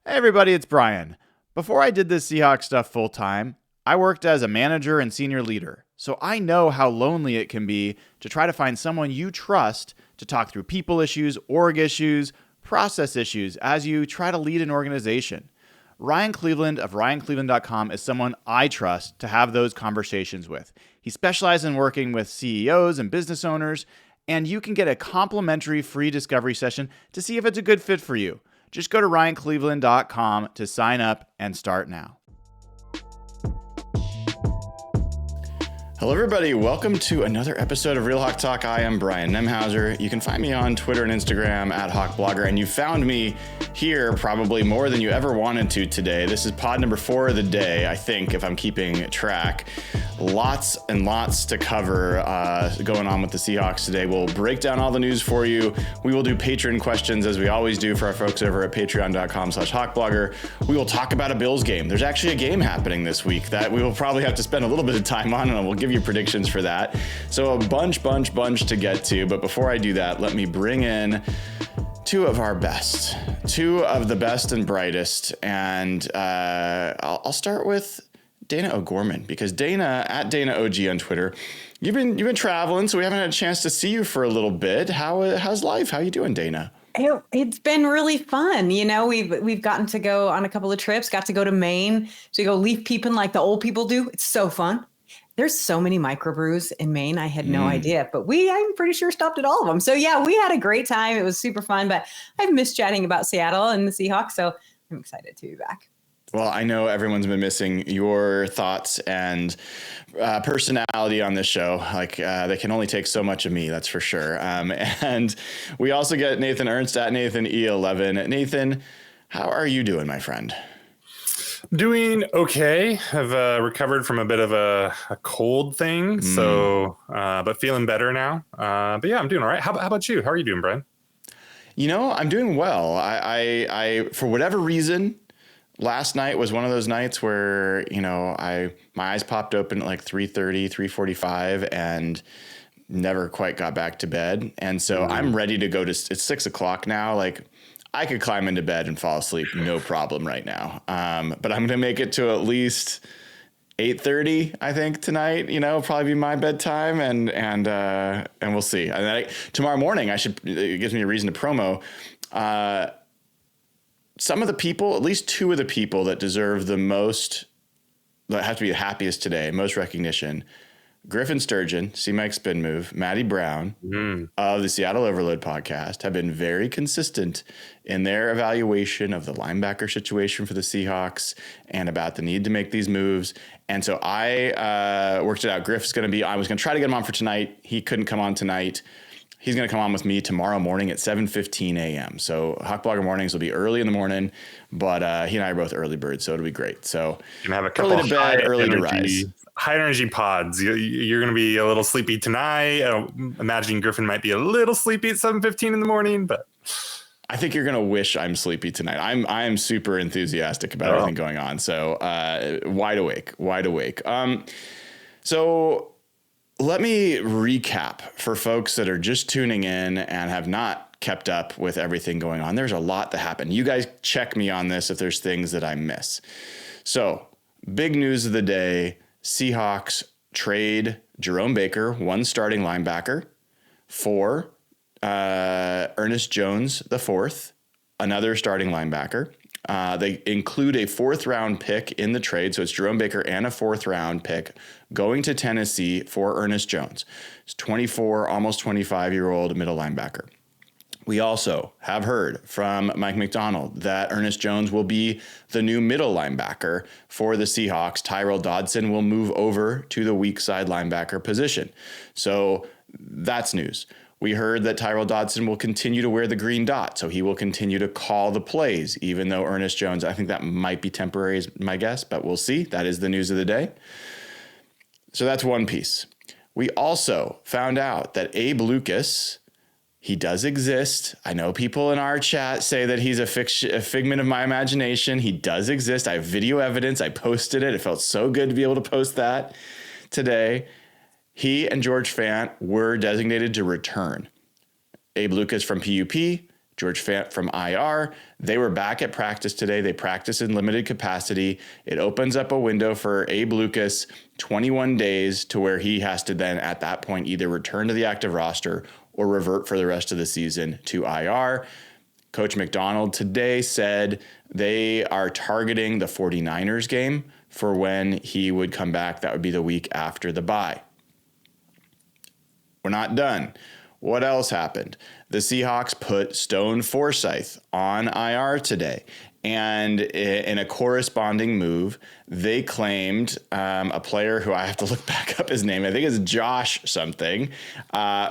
Hey everybody, it's Brian. Before I did this Seahawks stuff full time, I worked as a manager and senior leader, so I know how lonely it can be to try to find someone you trust to talk through people issues, org issues, process issues as you try to lead an organization. Ryan Cleveland of RyanCleveland.com is someone I trust to have those conversations with. He specializes in working with CEOs and business owners, and you can get a complimentary free discovery session to see if it's a good fit for you. Just go to RyanCleveland.com to sign up and start now. Hello, everybody. Welcome to another episode of Real Hawk Talk. I am Brian Nemhauser. You can find me on Twitter and Instagram at HawkBlogger, and you found me here probably more than you ever wanted to today. This is pod number 4 of the day, I think, if I'm keeping track. Lots and lots to cover going on with the Seahawks today. We'll break down all the news for you. We will do Patreon questions as we always do for our folks over at patreon.com/HawkBlogger. We will talk about a Bills game. There's actually a game happening this week that we will probably have to spend a little bit of time on, and we'll give you predictions for that. So a bunch to get to. But before I do that, let me bring in two of the best and brightest. And I'll start with Dayna O'Gorman, because Dayna at Dayna OG on Twitter, you've been traveling, so we haven't had a chance to see you for a little bit. How's life? How you doing, Dayna? It's been really fun. You know, we've gotten to go on a couple of trips, got to go to Maine to go leaf peeping like the old people do. It's so fun. There's so many microbrews in Maine. I had no idea, but I'm pretty sure stopped at all of them. So yeah, we had a great time. It was super fun, but I've missed chatting about Seattle and the Seahawks. So I'm excited to be back. Well, I know everyone's been missing your thoughts and personality on this show. Like they can only take so much of me, that's for sure. And we also get Nathan Ernst at Nathan E11. Nathan, how are you doing, my friend? Doing okay. I've recovered from a bit of a cold thing, so but feeling better now. But yeah, I'm doing all right. How about you? How are you doing, Brian? You know, I'm doing well. I for whatever reason, last night was one of those nights where, you know, my eyes popped open at like 3:30, 3:45 and never quite got back to bed. And so I'm ready to go it's 6 o'clock now. Like I could climb into bed and fall asleep, no problem right now. But I'm going to make it to at least 8:30, I think, tonight. You know, probably be my bedtime, and we'll see. And then tomorrow morning, it gives me a reason to promo. Some of the people, at least 2 of the people that deserve the most, that have to be the happiest today, most recognition. Griffin Sturgeon, See Mike Spin Move, Maddie Brown of the Seattle Overload podcast have been very consistent in their evaluation of the linebacker situation for the Seahawks and about the need to make these moves. And so I worked it out. I was going to try to get him on for tonight. He couldn't come on tonight. He's going to come on with me tomorrow morning at 7:15 a.m. So Hawk Blogger mornings will be early in the morning, but he and I are both early birds, so it'll be great. So you can have a couple early to bed, early to rise. High energy pods. You're going to be a little sleepy tonight. I'm imagining Griffin might be a little sleepy at 7:15 in the morning, but I think you're going to wish I'm sleepy tonight. I'm super enthusiastic about everything going on. So wide awake. So let me recap for folks that are just tuning in and have not kept up with everything going on. There's a lot that happened. You guys check me on this if there's things that I miss. So big news of the day. Seahawks trade Jerome Baker, one starting linebacker, for Earnest Jones, the 4th, another starting linebacker. They include a 4th-round pick in the trade, so it's Jerome Baker and a 4th-round pick going to Tennessee for Earnest Jones. It's 24, almost 25-year-old middle linebacker. We also have heard from Mike McDonald that Earnest Jones will be the new middle linebacker for the Seahawks. Tyrell Dodson will move over to the weak side linebacker position. So that's news. We heard that Tyrell Dodson will continue to wear the green dot, so he will continue to call the plays, even though Earnest Jones, I think that might be temporary is my guess, but we'll see. That is the news of the day. So that's one piece. We also found out that Abe Lucas, he does exist. I know people in our chat say that he's a figment of my imagination. He does exist. I have video evidence. I posted it. It felt so good to be able to post that today. He and George Fant were designated to return. Abe Lucas from PUP George Fant from IR. They were back at practice today. They practice in limited capacity. It opens up a window for Abe Lucas, 21 days, to where he has to then at that point either return to the active roster or revert for the rest of the season to IR. Coach McDonald today said they are targeting the 49ers game for when he would come back. That would be the week after the bye. We're not done. What else happened? The Seahawks put Stone Forsythe on IR today. And in a corresponding move, they claimed a player who I have to look back up his name. I think it's Josh something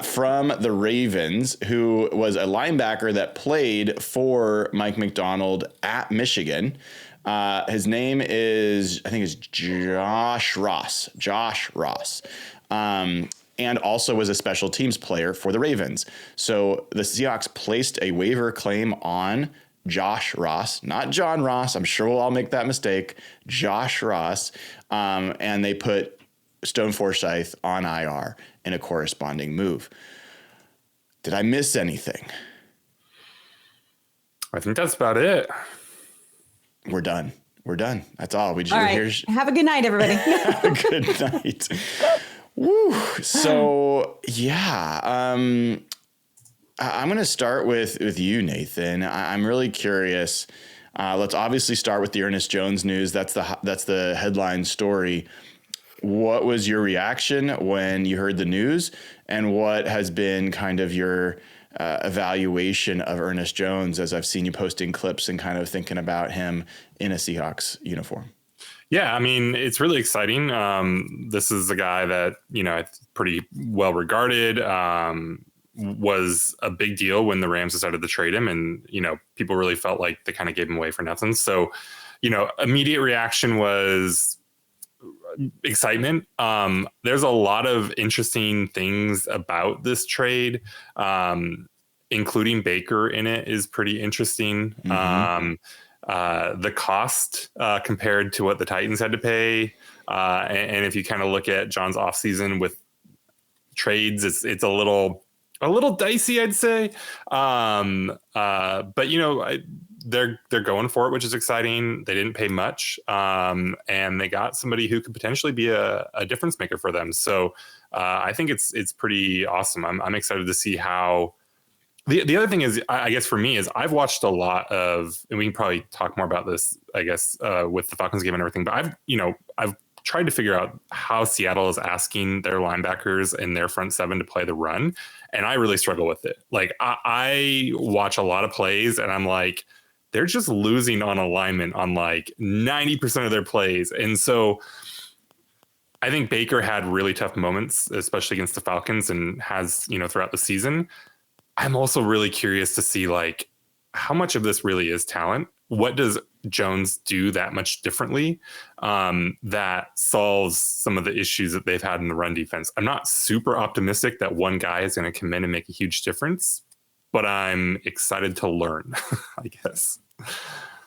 from the Ravens, who was a linebacker that played for Mike McDonald at Michigan. His name is, I think it's Josh Ross. And also was a special teams player for the Ravens. So the Seahawks placed a waiver claim on Josh Ross, not John Ross. I'm sure we'll all make that mistake. Josh Ross. And they put Stone Forsythe on IR in a corresponding move. Did I miss anything? I think that's about it. We're done. That's all. We just all right. Have a good night, everybody. Have a good night. Woo. So yeah, I'm going to start with you, Nathan. I'm really curious. Let's obviously start with the Earnest Jones news. That's the headline story. What was your reaction when you heard the news, and what has been kind of your evaluation of Earnest Jones as I've seen you posting clips and kind of thinking about him in a Seahawks uniform? Yeah, I mean, it's really exciting. This is a guy that, it's pretty well regarded, was a big deal when the Rams decided to trade him. And, people really felt like they kind of gave him away for nothing. So, immediate reaction was excitement. There's a lot of interesting things about this trade, including Baker in it is pretty interesting. Mm-hmm. The cost compared to what the Titans had to pay. And if you kind of look at John's offseason with trades, it's a little dicey, I'd say. But they're going for it, which is exciting. They didn't pay much. And they got somebody who could potentially be a difference maker for them. So I think it's pretty awesome. I'm excited to see how. The other thing is, I guess for me, is I've watched a lot of, and we can probably talk more about this, I guess, with the Falcons game and everything. But I've tried to figure out how Seattle is asking their linebackers and their front seven to play the run, and I really struggle with it. Like I watch a lot of plays, and I'm like, they're just losing on alignment on like 90% of their plays, and so I think Baker had really tough moments, especially against the Falcons, and has throughout the season. I'm also really curious to see like how much of this really is talent. What does Jones do that much differently that solves some of the issues that they've had in the run defense? I'm not super optimistic that one guy is going to come in and make a huge difference, but I'm excited to learn, I guess.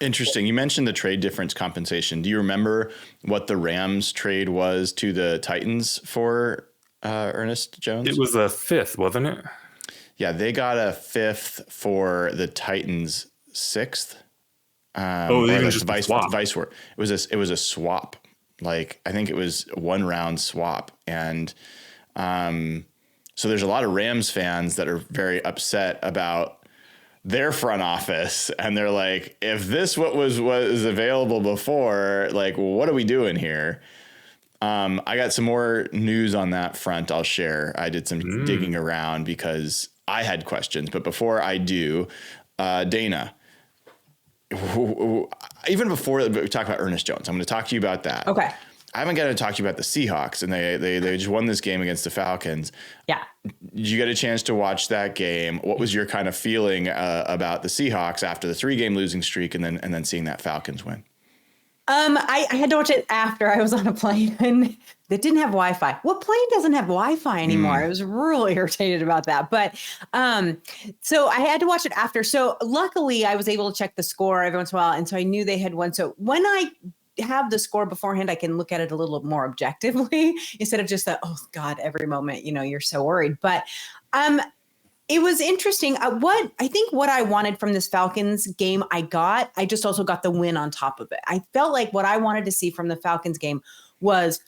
Interesting. You mentioned the trade difference compensation. Do you remember what the Rams trade was to the Titans for Earnest Jones? It was a fifth, wasn't it? Yeah, they got a fifth for the Titans' sixth. Even just vice versa. It was a swap. Like I think it was a 1-round swap, and so there's a lot of Rams fans that are very upset about their front office, and they're like, if this was available before, like what are we doing here? I got some more news on that front I'll share. I did some digging around because I had questions, but before I do, Dayna, even before we talk about Earnest Jones, I'm going to talk to you about that. Okay. I haven't got to talk to you about the Seahawks, and they just won this game against the Falcons. Yeah. Did you get a chance to watch that game? What was your kind of feeling about the Seahawks after the 3-game losing streak, and then seeing that Falcons win? I had to watch it after I was on a plane, and that didn't have Wi-Fi. What plane doesn't have Wi-Fi anymore? I was really irritated about that. But so I had to watch it after. So luckily I was able to check the score every once in a while. And so I knew they had won. So when I have the score beforehand, I can look at it a little more objectively instead of just that, oh God, every moment, you're so worried. But It was interesting. What I wanted from this Falcons game, I just also got the win on top of it. I felt like what I wanted to see from the Falcons game was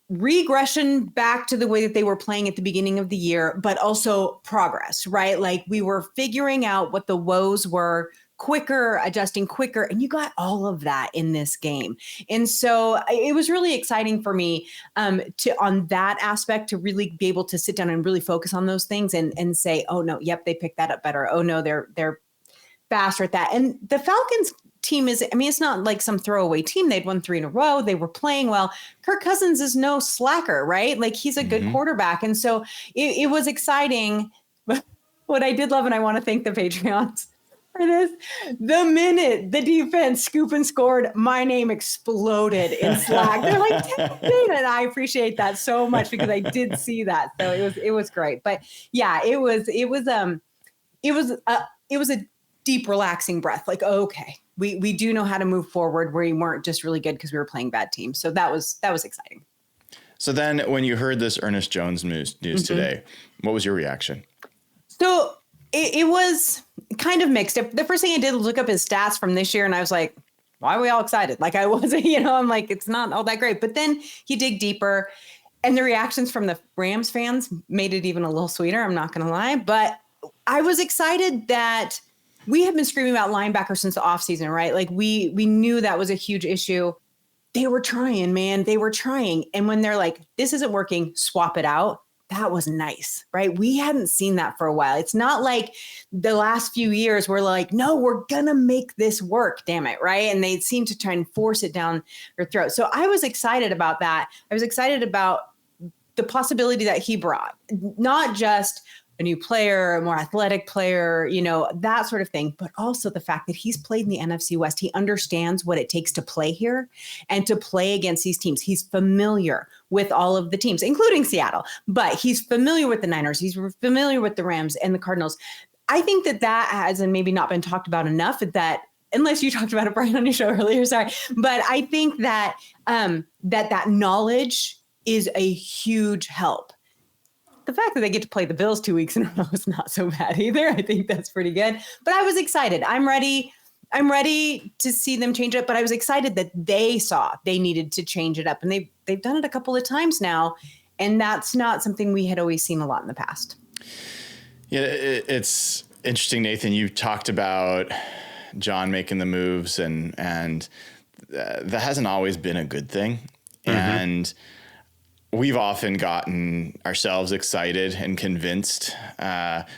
regression back to the way that they were playing at the beginning of the year, but also progress, right? Like we were figuring out what the woes were quicker, adjusting quicker, and you got all of that in this game. And so it was really exciting for me to on that aspect to really be able to sit down and really focus on those things and say, oh no, yep, they picked that up better. Oh no, they're faster at that. And the Falcons team it's not like some throwaway team. They'd won 3 in a row. They were playing well. Kirk Cousins is no slacker, right? Like he's a good quarterback. And so it was exciting. But what I did love, and I want to thank the Patreons for this, the minute the defense scoop and scored, my name exploded in Slack. They're like, Dayna, and I appreciate that so much because I did see that. So it was great. But yeah, it was a deep, relaxing breath. Like, okay, we do know how to move forward. We weren't just really good because we were playing bad teams. So that was exciting. So then when you heard this Earnest Jones news today, what was your reaction? So it was kind of mixed. The first thing I did was look up his stats from this year, and I was like, why are we all excited? Like I wasn't, I'm like, it's not all that great. But then you dig deeper, and the reactions from the Rams fans made it even a little sweeter. I'm not going to lie. But I was excited that we have been screaming about linebacker since the offseason, right? Like we knew that was a huge issue. They were trying, man. They were trying. And when they're like, this isn't working, swap it out. That was nice, right? We hadn't seen that for a while. It's not like the last few years we're like, no, we're going to make this work, damn it, right? And they seem to try and force it down your throat. So I was excited about that. I was excited about the possibility that he brought, not just a new player, a more athletic player, that sort of thing, but also the fact that he's played in the NFC West. He understands what it takes to play here and to play against these teams. He's familiar with all of the teams, including Seattle, but he's familiar with the Niners. He's familiar with the Rams and the Cardinals. I think that hasn't maybe not been talked about enough, that unless you talked about it, Brian, on your show earlier, sorry. But I think that that knowledge is a huge help. The fact that they get to play the Bills 2 weeks in a row is not so bad either. I think that's pretty good. But I was excited. I'm ready to see them change it. But I was excited that they saw they needed to change it up. And they've done it a couple of times now. And that's not something we had always seen a lot in the past. Yeah, it's interesting, Nathan. You talked about John making the moves, and that hasn't always been a good thing. And we've often gotten ourselves excited and convinced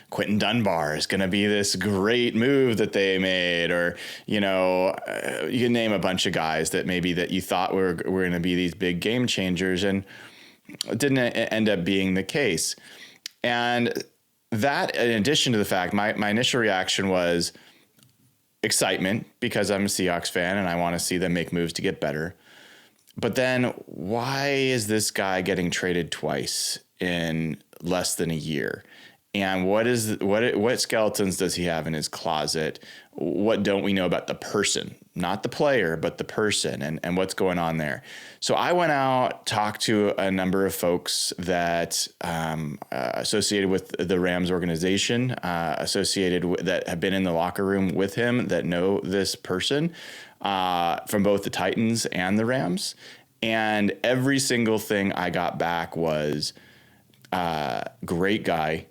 Quentin Dunbar is going to be this great move that they made, or, you can name a bunch of guys that maybe that you thought were going to be these big game changers, and it didn't end up being the case. And that, in addition to the fact, my initial reaction was excitement because I'm a Seahawks fan and I want to see them make moves to get better. But then why is this guy getting traded twice in less than a year? And what skeletons does he have in his closet? What don't we know about the person, not the player, but the person, and what's going on there? So I went out, talked to a number of folks that associated with the Rams organization, that have been in the locker room with him, that know this person. From both the Titans and the Rams. And every single thing I got back was great guy,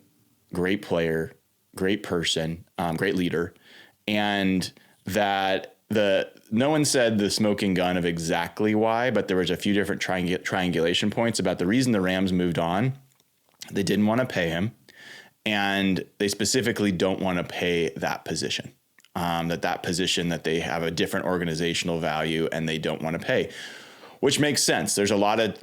great player, great person, great leader. And that no one said the smoking gun of exactly why, but there was a few different triangulation points about the reason the Rams moved on. They didn't want to pay him, and they specifically don't want to pay that position. That position that they have a different organizational value and they don't want to pay, which makes sense. There's a lot of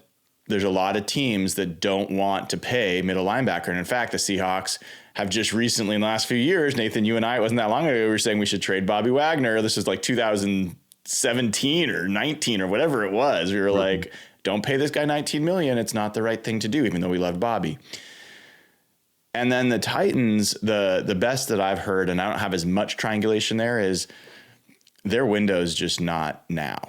teams that don't want to pay middle linebacker. And in fact, the Seahawks have just recently in the last few years, Nathan, you and I, it wasn't that long ago, we were saying we should trade Bobby Wagner. This is like 2017 or 19 or whatever it was. We were like, don't pay this guy $19 million. It's not the right thing to do, even though we loved Bobby. And then the Titans, the best that I've heard, and I don't have as much triangulation there, is their window's just not now.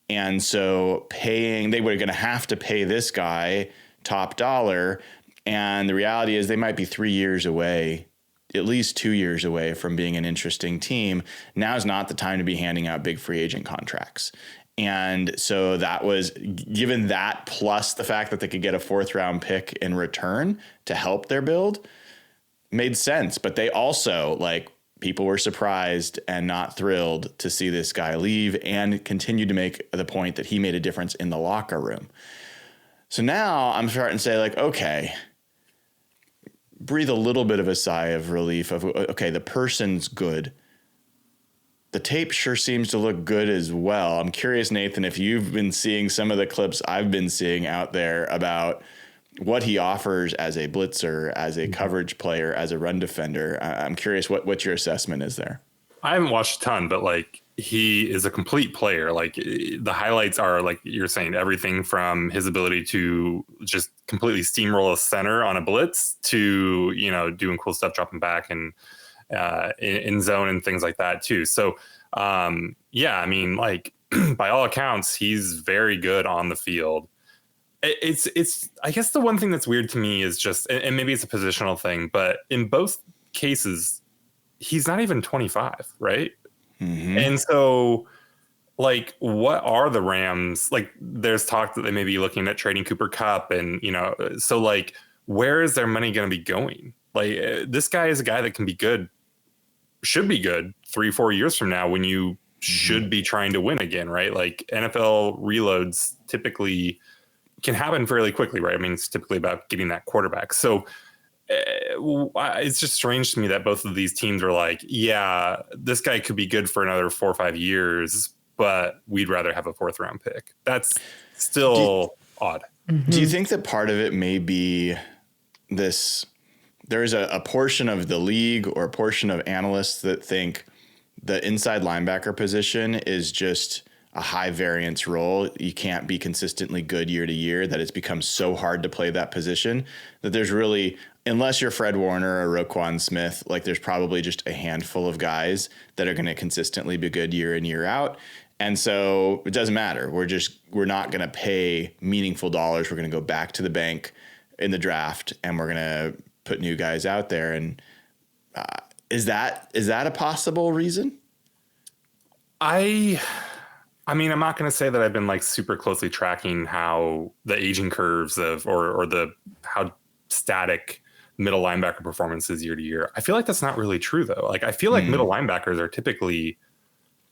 And so they were going to have to pay this guy top dollar. And the reality is they might be 3 years away, at least 2 years away from being an interesting team. Now is not the time to be handing out big free agent contracts. And so that was, given that plus the fact that they could get a 4th round pick in return to help their build, made sense. But they also, like, people were surprised and not thrilled to see this guy leave, and continued to make the point that he made a difference in the locker room. So now I'm starting to say, like, okay, breathe a little bit of a sigh of relief of, okay, the person's good. The tape sure seems to look good as well. I'm curious, Nathan, if you've been seeing some of the clips I've been seeing out there about what he offers as a blitzer, as a coverage player, as a run defender. I'm curious what your assessment is there. I haven't watched a ton, but like, he is a complete player. Like, the highlights are, like you're saying, everything from his ability to just completely steamroll a center on a blitz to, you know, doing cool stuff, dropping back and in zone and things like that too. So yeah, I mean, like, by all accounts, he's very good on the field. It's I guess the one thing that's weird to me is just, and maybe it's a positional thing, but in both cases, he's not even 25, right? Mm-hmm. And so, like, what are the Rams? Like, there's talk that they may be looking at trading Cooper Kupp, and, you know, so, like, where is their money going to be going? Like, this guy is a guy that can be good, should be good 3-4 years from now when you should be trying to win again, right? Like, NFL reloads typically can happen fairly quickly, right? I mean, it's typically about getting that quarterback. So it's just strange to me that both of these teams are like, yeah, this guy could be good for another 4 or 5 years, but we'd rather have a 4th round pick. That's still odd. Do you think that part of it may be this? There's a portion of the league or a portion of analysts that think the inside linebacker position is just a high variance role. You can't be consistently good year to year, that it's become so hard to play that position that there's really, unless you're Fred Warner or Roquan Smith, like, there's probably just a handful of guys that are going to consistently be good year in, year out. And so it doesn't matter. We're not going to pay meaningful dollars. We're going to go back to the bank in the draft, and we're going to put new guys out there. And is that a possible reason? I mean, I'm not going to say that I've been, like, super closely tracking how the aging curves of, or how static middle linebacker performance is year to year. I feel like that's not really true, though. Like, I feel like middle linebackers are typically,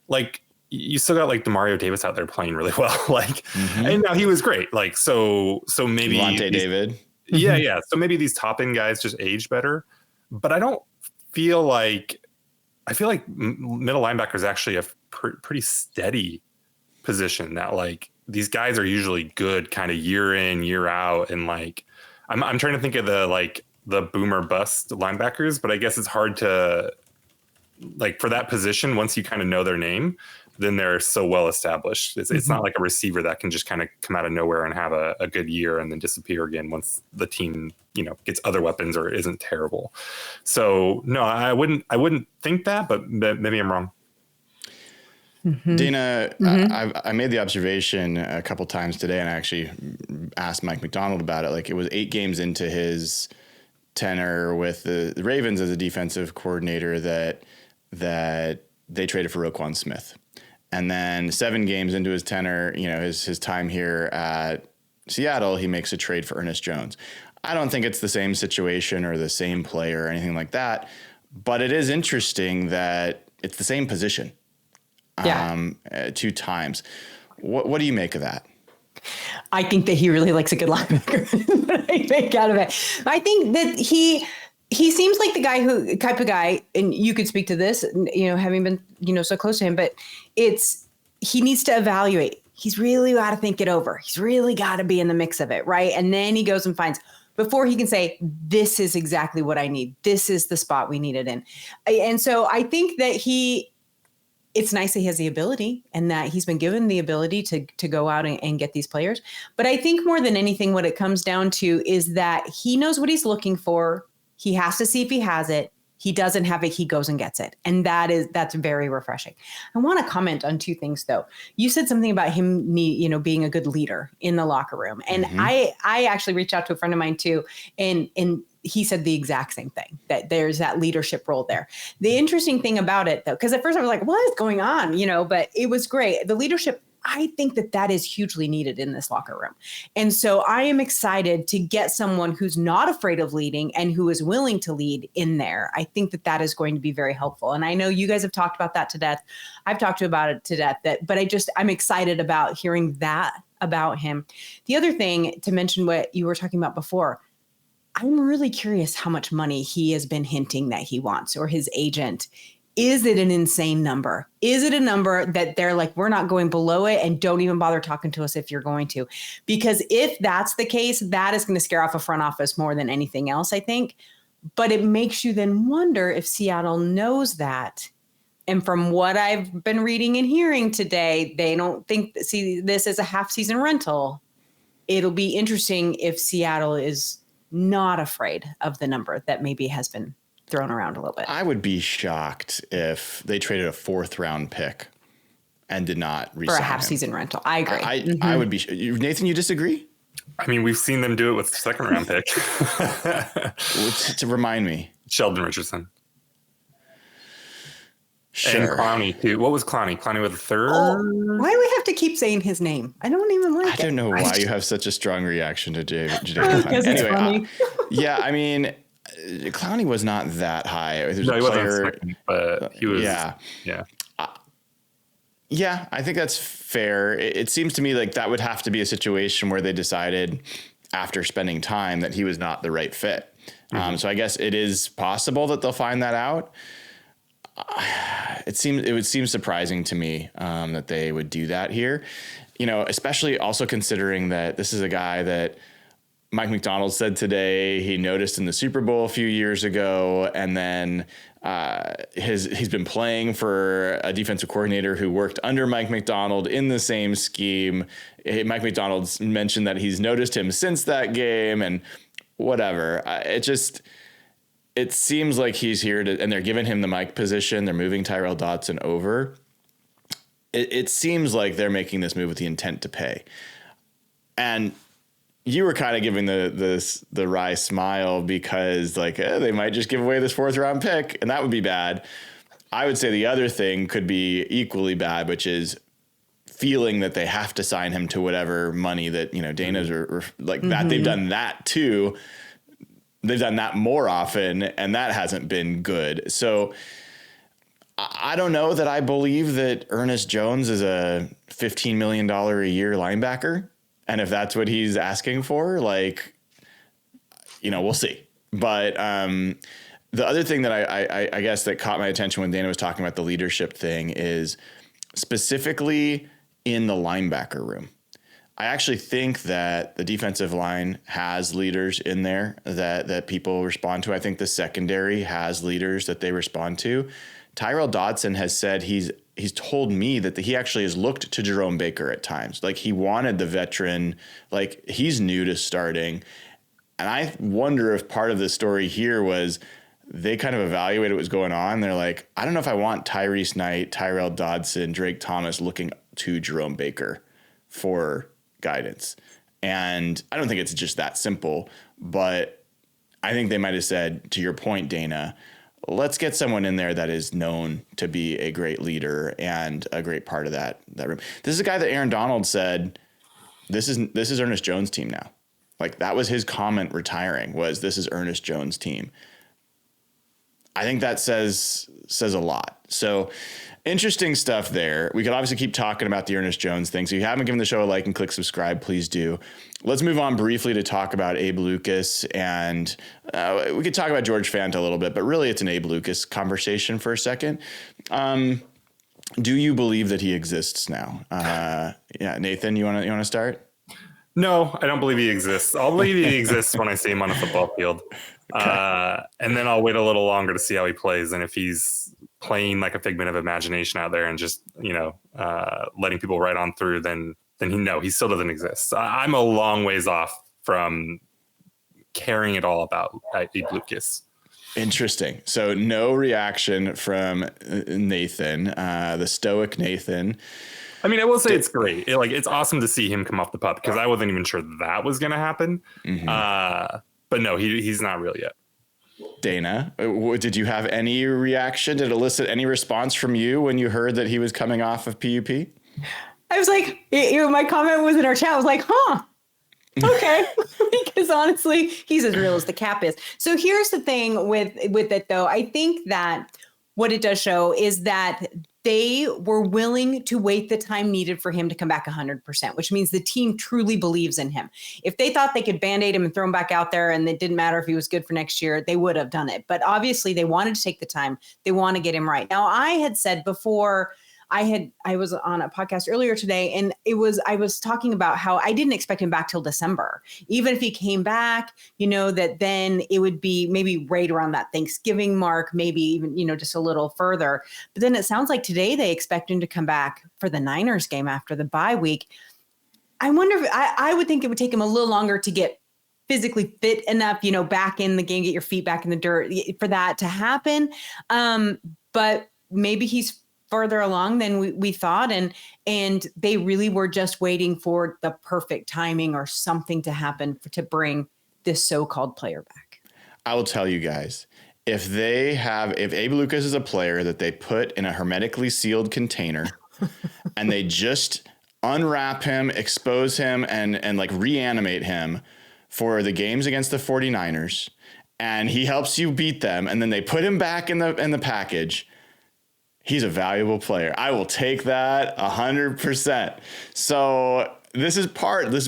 like, you still got, like, Demario Davis out there playing really well. Like, and now he was great. Like, so maybe Devontae David. Yeah. Yeah. So maybe these top end guys just age better, but I don't feel like, middle linebacker is actually a pretty steady position that, like, these guys are usually good kind of year in, year out. And, like, I'm trying to think of the boomer bust linebackers, but I guess it's hard to, like, for that position, once you kind of know their name, then they're so well established. It's not like a receiver that can just kind of come out of nowhere and have a good year and then disappear again once the team, you know, gets other weapons or isn't terrible. So no, I wouldn't think that, but maybe I'm wrong. Dayna, I made the observation a couple times today, and I actually asked Mike McDonald about it. Like, it was 8 games into his tenure with the Ravens as a defensive coordinator that they traded for Roquan Smith. And then 7 games into his tenure, you know, his time here at Seattle, he makes a trade for Earnest Jones. I don't think it's the same situation or the same player or anything like that, but it is interesting that it's the same position. 2 times. What do you make of that? I think that he really likes a good linebacker. I make out of it. I think that he seems like the type of guy, and you could speak to this, you know, having been, you know, so close to him, but he needs to evaluate. He's really got to think it over. He's really got to be in the mix of it, right? And then he goes and finds, before he can say, this is exactly what I need. This is the spot we need it in. And so I think that it's nice that he has the ability and that he's been given the ability to go out and get these players. But I think more than anything, what it comes down to is that he knows what he's looking for. He has to see if he has it, he doesn't have it, he goes and gets it. And that's very refreshing. I want to comment on two things though. You said something about him being a good leader in the locker room. And I actually reached out to a friend of mine too. And he said the exact same thing, that there's that leadership role there. The interesting thing about it though, because at first I was like, what is going on? But it was great. The leadership, I think that is hugely needed in this locker room. And so I am excited to get someone who's not afraid of leading and who is willing to lead in there. I think that is going to be very helpful. And I know you guys have talked about that to death. I've talked about it to death, but I'm excited about hearing that about him. The other thing to mention what you were talking about before, I'm really curious how much money he has been hinting that he wants, or his agent. Is it an insane number? Is it a number that they're like, we're not going below it, and don't even bother talking to us if you're going to? Because if that's the case, that is going to scare off a front office more than anything else, I think. But it makes you then wonder if Seattle knows that. And from what I've been reading and hearing today, they don't see this as a half-season rental. It'll be interesting if Seattle is not afraid of the number that maybe has been thrown around a little bit. I would be shocked if they traded a 4th round pick and did not re-sign for a half-season rental. I agree. I would be. Nathan, you disagree? I mean, we've seen them do it with the 2nd round pick. To remind me, Sheldon Richardson. Sure. And Clowney too. What was Clowney? Clowney with a 3rd? Oh, why do we have to keep saying his name? I don't even like it. I don't know why you have such a strong reaction to Jadavion Because it's funny. Yeah, I mean, Clowney was not that high. No, he wasn't second, but he was. Yeah. Yeah, I think that's fair. It seems to me like that would have to be a situation where they decided after spending time that he was not the right fit. So I guess it is possible that they'll find that out. It would seem surprising to me that they would do that here, especially also considering that this is a guy that Mike McDonald said today he noticed in the Super Bowl a few years ago, and then he's been playing for a defensive coordinator who worked under Mike McDonald in the same scheme. Mike McDonald's mentioned that he's noticed him since that game, and whatever. It seems like he's here and they're giving him the Mike position. They're moving Tyrel Dodson over. It seems like they're making this move with the intent to pay. And you were kind of giving the wry smile because they might just give away this 4th round pick, and that would be bad. I would say the other thing could be equally bad, which is feeling that they have to sign him to whatever money that, Dayna's or that. They've done that too. They've done that more often, and that hasn't been good. So I don't know that I believe that Earnest Jones is a $15 million a year linebacker. And if that's what he's asking for, we'll see. But the other thing that I guess that caught my attention when Dayna was talking about the leadership thing is specifically in the linebacker room. I actually think that the defensive line has leaders in there that people respond to. I think the secondary has leaders that they respond to. Tyrel Dodson has said he's told me that he actually has looked to Jerome Baker at times. He wanted the veteran, he's new to starting. And I wonder if part of the story here was they kind of evaluated what was going on. They're like, I don't know if I want Tyrese Knight, Tyrel Dodson, Drake Thomas looking to Jerome Baker for guidance. And I don't think it's just that simple, but I think they might have said, to your point, Dayna, let's get someone in there that is known to be a great leader and a great part of that room. This is a guy that Aaron Donald said, this is Earnest Jones' team now. That was his comment retiring, was this is Earnest Jones' team. I think that says a lot. So interesting stuff there. We could obviously keep talking about the Earnest Jones thing. So if you haven't given the show a like and click subscribe, please do. Let's move on briefly to talk about Abe Lucas. And we could talk about George Fanta a little bit, but really it's an Abe Lucas conversation for a second. Do you believe that he exists now? Nathan, you want to start? No, I don't believe he exists. I'll believe he exists when I see him on a football field. Okay. And then I'll wait a little longer to see how he plays. And if he's playing like a figment of imagination out there and just, letting people right on through, then he still doesn't exist. I'm a long ways off from caring at all about Abe Lucas. Interesting. So no reaction from Nathan, the stoic Nathan. I mean, I will say it's great. It's awesome to see him come off the pup because I wasn't even sure that was going to happen. But no, he's not real yet. Dayna, did you have any reaction? Did it elicit any response from you when you heard that he was coming off of PUP? I was like, my comment was in our chat. I was like, huh. Okay. Because honestly, he's as real as the cap is. So here's the thing with it, though. I think that what it does show is that they were willing to wait the time needed for him to come back 100%, which means the team truly believes in him. If they thought they could Band-Aid him and throw him back out there and it didn't matter if he was good for next year, they would have done it. But obviously they wanted to take the time. They want to get him right. Now, I had said before, I was on a podcast earlier today, and I was talking about how I didn't expect him back till December. Even if he came back, that then it would be maybe right around that Thanksgiving mark, maybe even, just a little further. But then it sounds like today they expect him to come back for the Niners game after the bye week. I wonder if I would think it would take him a little longer to get physically fit enough, back in the game, get your feet back in the dirt for that to happen. But maybe he's further along than we thought. And they really were just waiting for the perfect timing or something to happen to bring this so-called player back. I will tell you guys, if Abe Lucas is a player that they put in a hermetically sealed container and they just unwrap him, expose him, and like reanimate him for the games against the 49ers, and he helps you beat them, and then they put him back in the package, he's a valuable player. I will take that 100%. So this has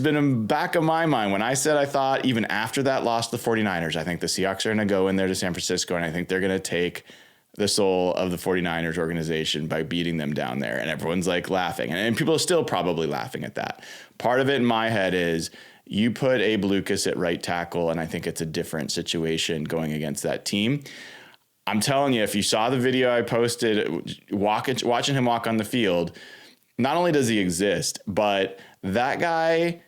been in the back of my mind. When I said I thought even after that loss to the 49ers, I think the Seahawks are going to go in there to San Francisco, and I think they're going to take the soul of the 49ers organization by beating them down there. And everyone's like laughing. And people are still probably laughing at that. Part of it in my head is you put Abe Lucas at right tackle, and I think it's a different situation going against that team. I'm telling you, if you saw the video I posted, watching him walk on the field, not only does he exist, but that guy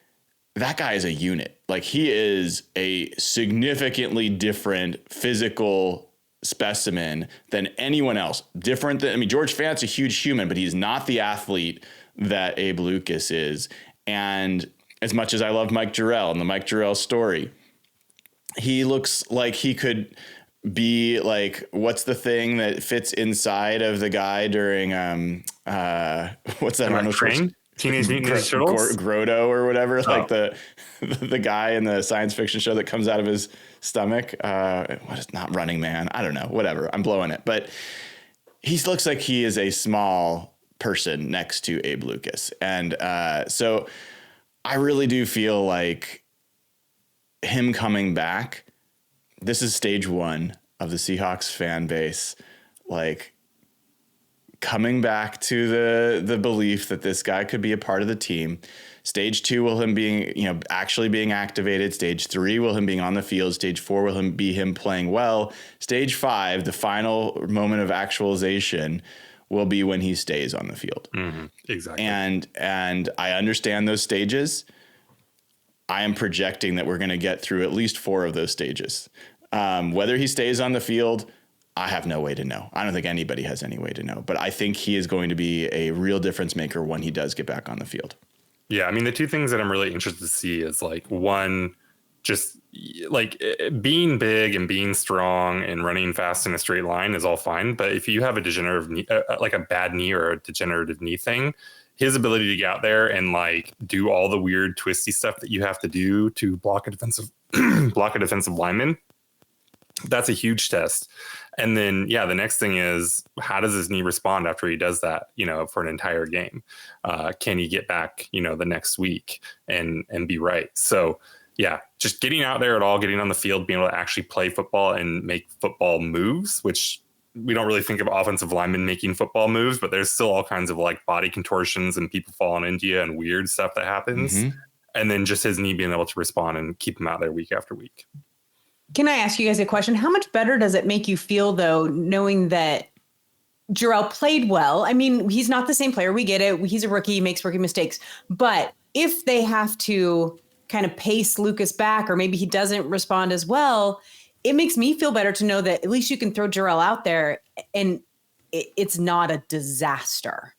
is a unit. Like, he is a significantly different physical specimen than anyone else. George Fant's a huge human, but he's not the athlete that Abe Lucas is. And as much as I love Mike Jarrell and the Mike Jarrell story, he looks like he could be like, what's the thing that fits inside of the guy during what's that Arnold Schwarzenegger? Teenage Mutant Ninja Turtles? Grotto or whatever, like the guy in the science fiction show that comes out of his stomach. What is not Running Man? I don't know. Whatever. I'm blowing it. But he looks like he is a small person next to Abe Lucas. And so I really do feel like him coming back, this is stage one of the Seahawks fan base, like coming back to the belief that this guy could be a part of the team. Stage two will him being, actually being activated. Stage three will him being on the field. Stage four will him playing well. Stage five, the final moment of actualization, will be when he stays on the field. Mm-hmm. Exactly. And I understand those stages. I am projecting that we're going to get through at least 4 of those stages. Whether he stays on the field, I have no way to know. I don't think anybody has any way to know. But I think he is going to be a real difference maker when he does get back on the field. Yeah, I mean, the two things that I'm really interested to see is, like, one, just like being big and being strong and running fast in a straight line is all fine. But if you have a degenerative knee, like a bad knee or a degenerative knee thing, his ability to get out there and like do all the weird twisty stuff that you have to do to block a defensive lineman, that's a huge test. And then, the next thing is, how does his knee respond after he does that, for an entire game? Can he get back, the next week and be right? So, just getting out there at all, getting on the field, being able to actually play football and make football moves, which we don't really think of offensive linemen making football moves, but there's still all kinds of like body contortions and people falling into you and weird stuff that happens. Mm-hmm. And then just his knee being able to respond and keep him out there week after week. Can I ask you guys a question? How much better does it make you feel, though, knowing that Jarrell played well? I mean, he's not the same player. We get it. He's a rookie. He makes rookie mistakes. But if they have to kind of pace Lucas back, or maybe he doesn't respond as well, it makes me feel better to know that at least you can throw Jarrell out there and it's not a disaster.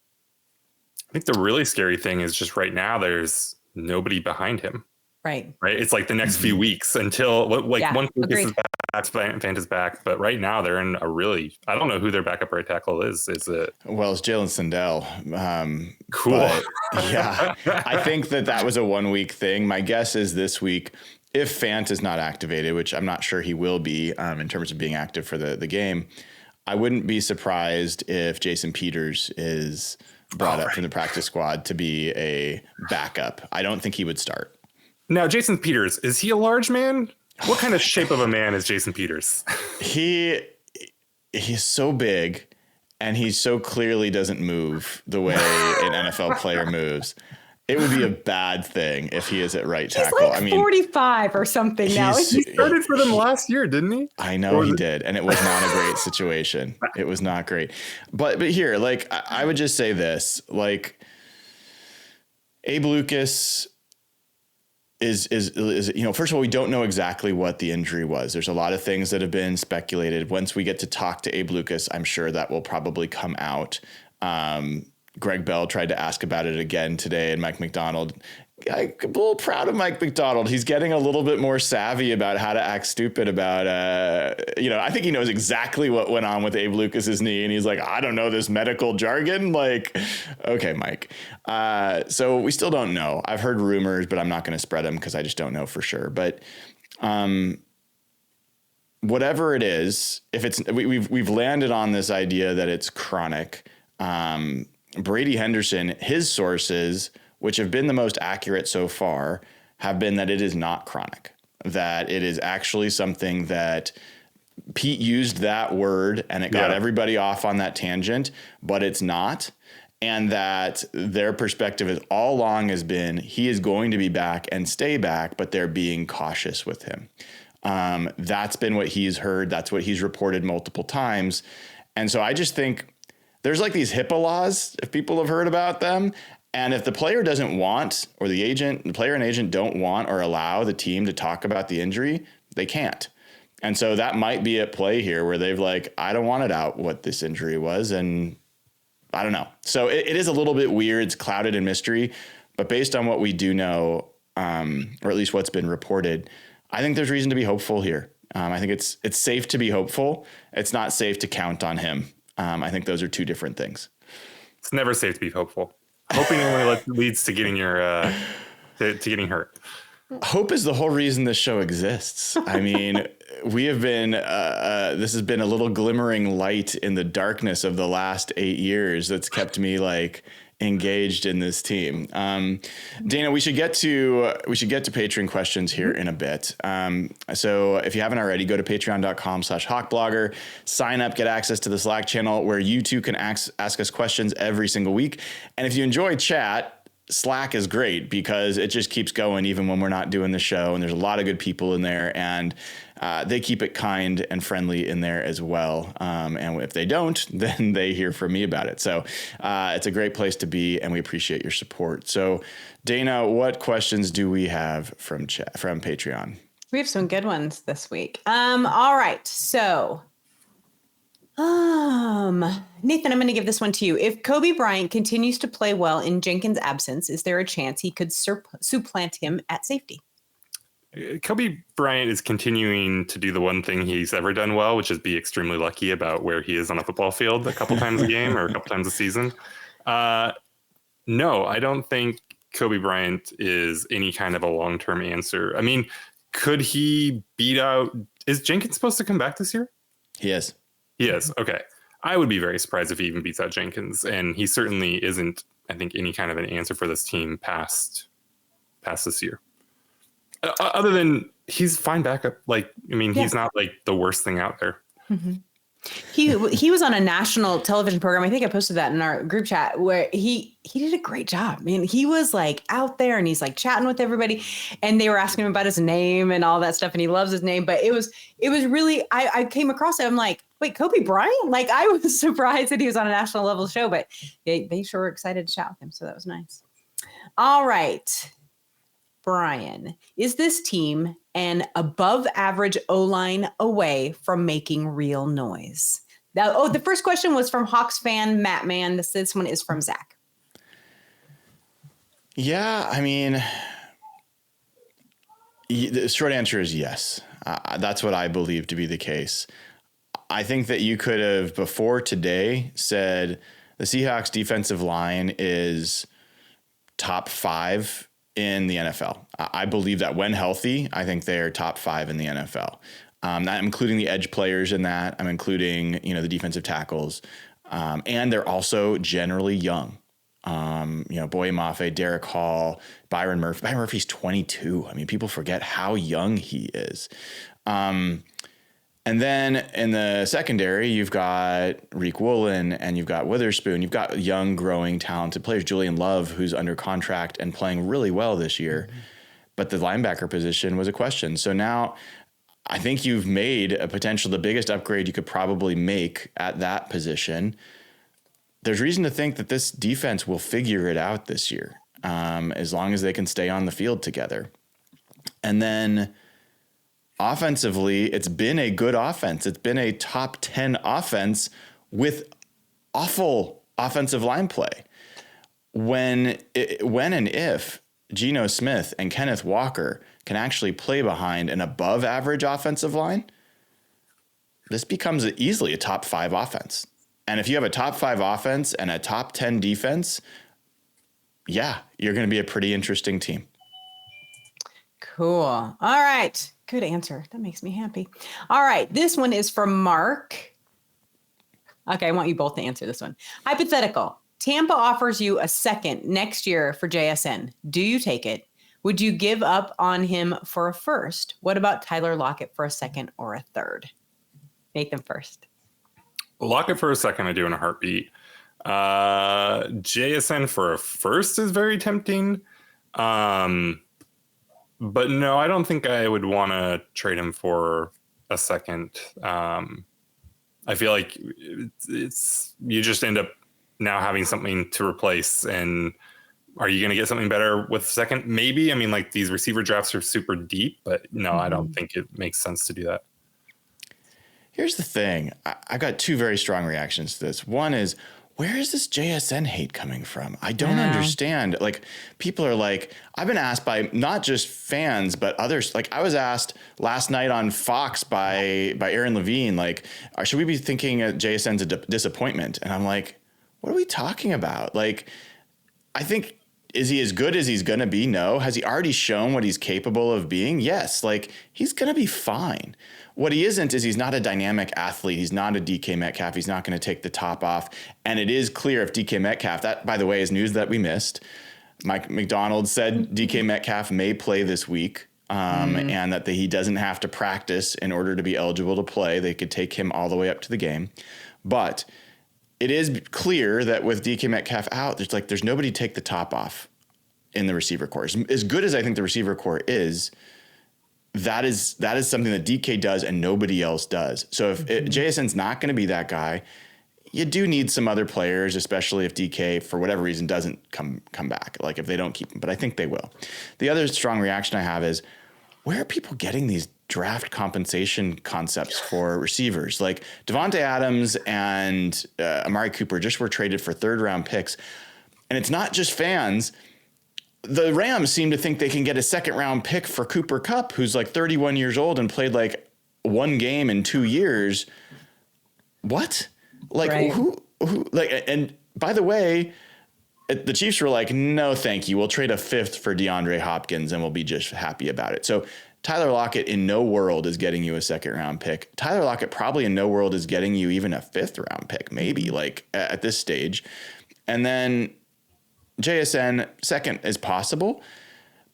I think the really scary thing is just right now there's nobody behind him. Right. It's like the next few weeks until once Lucas is back, Fant is back. But right now they're in a really, I don't know who their backup right tackle is. Is it? Well, it's Jalen Sindell. Cool. Yeah, I think that was a 1 week thing. My guess is this week, if Fant is not activated, which I'm not sure he will be in terms of being active for the game, I wouldn't be surprised if Jason Peters is brought up from the practice squad to be a backup. I don't think he would start. Now, Jason Peters, is he a large man? What kind of shape of a man is Jason Peters? He's so big, and he so clearly doesn't move the way an NFL player moves. It would be a bad thing if he is at right tackle. He's like 45 or something now. He started for them last year, didn't he? I know he did, and it was not a great situation. It was not great. But here, like, I would just say this, like, Abe Lucas is, first of all, we don't know exactly what the injury was. There's a lot of things that have been speculated. Once we get to talk to Abe Lucas, I'm sure that will probably come out. Greg Bell tried to ask about it again today, and Mike McDonald, I'm a little proud of Mike McDonald. He's getting a little bit more savvy about how to act stupid about, I think he knows exactly what went on with Abe Lucas's knee. And he's like, I don't know this medical jargon. Like, okay, Mike. So we still don't know. I've heard rumors, but I'm not going to spread them because I just don't know for sure. But whatever it is, if it's, we've landed on this idea that it's chronic. Brady Henderson, his sources, which have been the most accurate so far, have been that it is not chronic, that it is actually something that Pete used that word and it got everybody off on that tangent, but it's not. And that their perspective is all along has been he is going to be back and stay back, but they're being cautious with him. That's been what he's heard. That's what he's reported multiple times. And so I just think there's like these HIPAA laws, if people have heard about them. And if the player doesn't want, or the player and agent don't want or allow the team to talk about the injury, they can't. And so that might be at play here where they've like, I don't want it out what this injury was. And I don't know. So it is a little bit weird. It's clouded in mystery, but based on what we do know, or at least what's been reported, I think there's reason to be hopeful here. I think it's safe to be hopeful. It's not safe to count on him. I think those are two different things. It's never safe to be hopeful. Hoping only leads to getting to getting hurt. Hope is the whole reason this show exists. I mean, we have been, this has been a little glimmering light in the darkness of the last 8 years that's kept me like engaged in this team. Dayna, we should get to Patreon questions here in a bit. So if you haven't already, go to patreon.com/hawkblogger, sign up, get access to the Slack channel where you too can ask us questions every single week. And if you enjoy chat, Slack is great because it just keeps going even when we're not doing the show. And there's a lot of good people in there, and they keep it kind and friendly in there as well. And if they don't, then they hear from me about it. So it's a great place to be, and we appreciate your support. So Dayna, what questions do we have from Patreon? We have some good ones this week. All right. So Nathan, I'm going to give this one to you. If Kobe Bryant continues to play well in Jenkins' absence, is there a chance he could supplant him at safety? Kobe Bryant is continuing to do the one thing he's ever done well, which is be extremely lucky about where he is on a football field a couple times a game or a couple times a season. No, I don't think Kobe Bryant is any kind of a long-term answer. I mean, could he beat out... Is Jenkins supposed to come back this year? He is. He is. Okay. I would be very surprised if he even beats out Jenkins. And he certainly isn't, I think, any kind of an answer for this team past this year. Other than he's fine backup. He's not like the worst thing out there. Mm-hmm. He was on a national television program. I think I posted that in our group chat where he did a great job. I mean, he was like out there and he's like chatting with everybody, and they were asking him about his name and all that stuff. And he loves his name, but it was really, I came across it. I'm like, wait, Kobe Bryant? Like, I was surprised that he was on a national level show, but they sure were excited to chat with him. So that was nice. All right. Brian, is this team an above average O-line away from making real noise? Now, the first question was from Hawks fan Matt Mann. This one is from Zach. Yeah, I mean, the short answer is yes. That's what I believe to be the case. I think that you could have, before today, said the Seahawks defensive line is top 5 in the NFL. I believe that when healthy, I think they are top 5 in the NFL. I'm including the edge players in that. I'm including, the defensive tackles. And they're also generally young. Boye Mafe, Derek Hall, Byron Murphy. Byron Murphy's 22. I mean, people forget how young he is. And then in the secondary, you've got Reek Woolen and you've got Witherspoon. You've got young, growing, talented players. Julian Love, who's under contract and playing really well this year. Mm-hmm. But the linebacker position was a question. So now I think you've made the biggest upgrade you could probably make at that position. There's reason to think that this defense will figure it out this year, as long as they can stay on the field together. And then offensively, it's been a good offense. It's been a top 10 offense with awful offensive line play. When and if Geno Smith and Kenneth Walker can actually play behind an above average offensive line, this becomes easily a top 5 offense. And if you have a top 5 offense and a top 10 defense, yeah, you're going to be a pretty interesting team. Cool. All right. Good answer. That makes me happy. All right. This one is from Mark. Okay. I want you both to answer this one. Hypothetical. Tampa offers you a second next year for JSN. Do you take it? Would you give up on him for a first? What about Tyler Lockett for a second or a third? Nathan first. Lockett for a second, I do in a heartbeat. JSN for a first is very tempting. But no, I don't think I would want to trade him for a second. I feel like it's you just end up now having something to replace. And are you going to get something better with second? Maybe. I mean, like these receiver drafts are super deep, but no, I don't think it makes sense to do that. Here's the thing. I got 2 very strong reactions to this. One is, where is this JSN hate coming from? I don't understand. Like, people are like, I've been asked by not just fans, but others. Like, I was asked last night on Fox by Aaron Levine, like, should we be thinking JSN's a disappointment? And I'm like, what are we talking about? Like, I think, is he as good as he's going to be? No. Has he already shown what he's capable of being? Yes. Like, he's going to be fine. What he isn't is he's not a dynamic athlete. He's not a DK Metcalf. He's not going to take the top off. And it is clear if DK Metcalf, that, by the way, is news that we missed. Mike McDonald said DK Metcalf may play this week, and that he doesn't have to practice in order to be eligible to play. They could take him all the way up to the game. But it is clear that with DK Metcalf out, there's nobody to take the top off in the receiver corps. As good as I think the receiver corps is, that is something that DK does and nobody else does. So if JSN's not going to be that guy, you do need some other players, especially if DK, for whatever reason, doesn't come back, like if they don't keep him. But I think they will. The other strong reaction I have is, where are people getting these draft compensation concepts for receivers? Like Devontae Adams and Amari Cooper just were traded for 3rd-round picks. And it's not just fans. The Rams seem to think they can get a 2nd-round pick for Cooper Kupp, who's like 31 years old and played like 1 game in 2 years. What? Like, right. who like, and by the way, the Chiefs were like, no, thank you. We'll trade a 5th for DeAndre Hopkins and we'll be just happy about it. So Tyler Lockett in no world is getting you a 2nd-round pick. Tyler Lockett probably in no world is getting you even a 5th-round pick, maybe, like at this stage. And then JSN second is possible,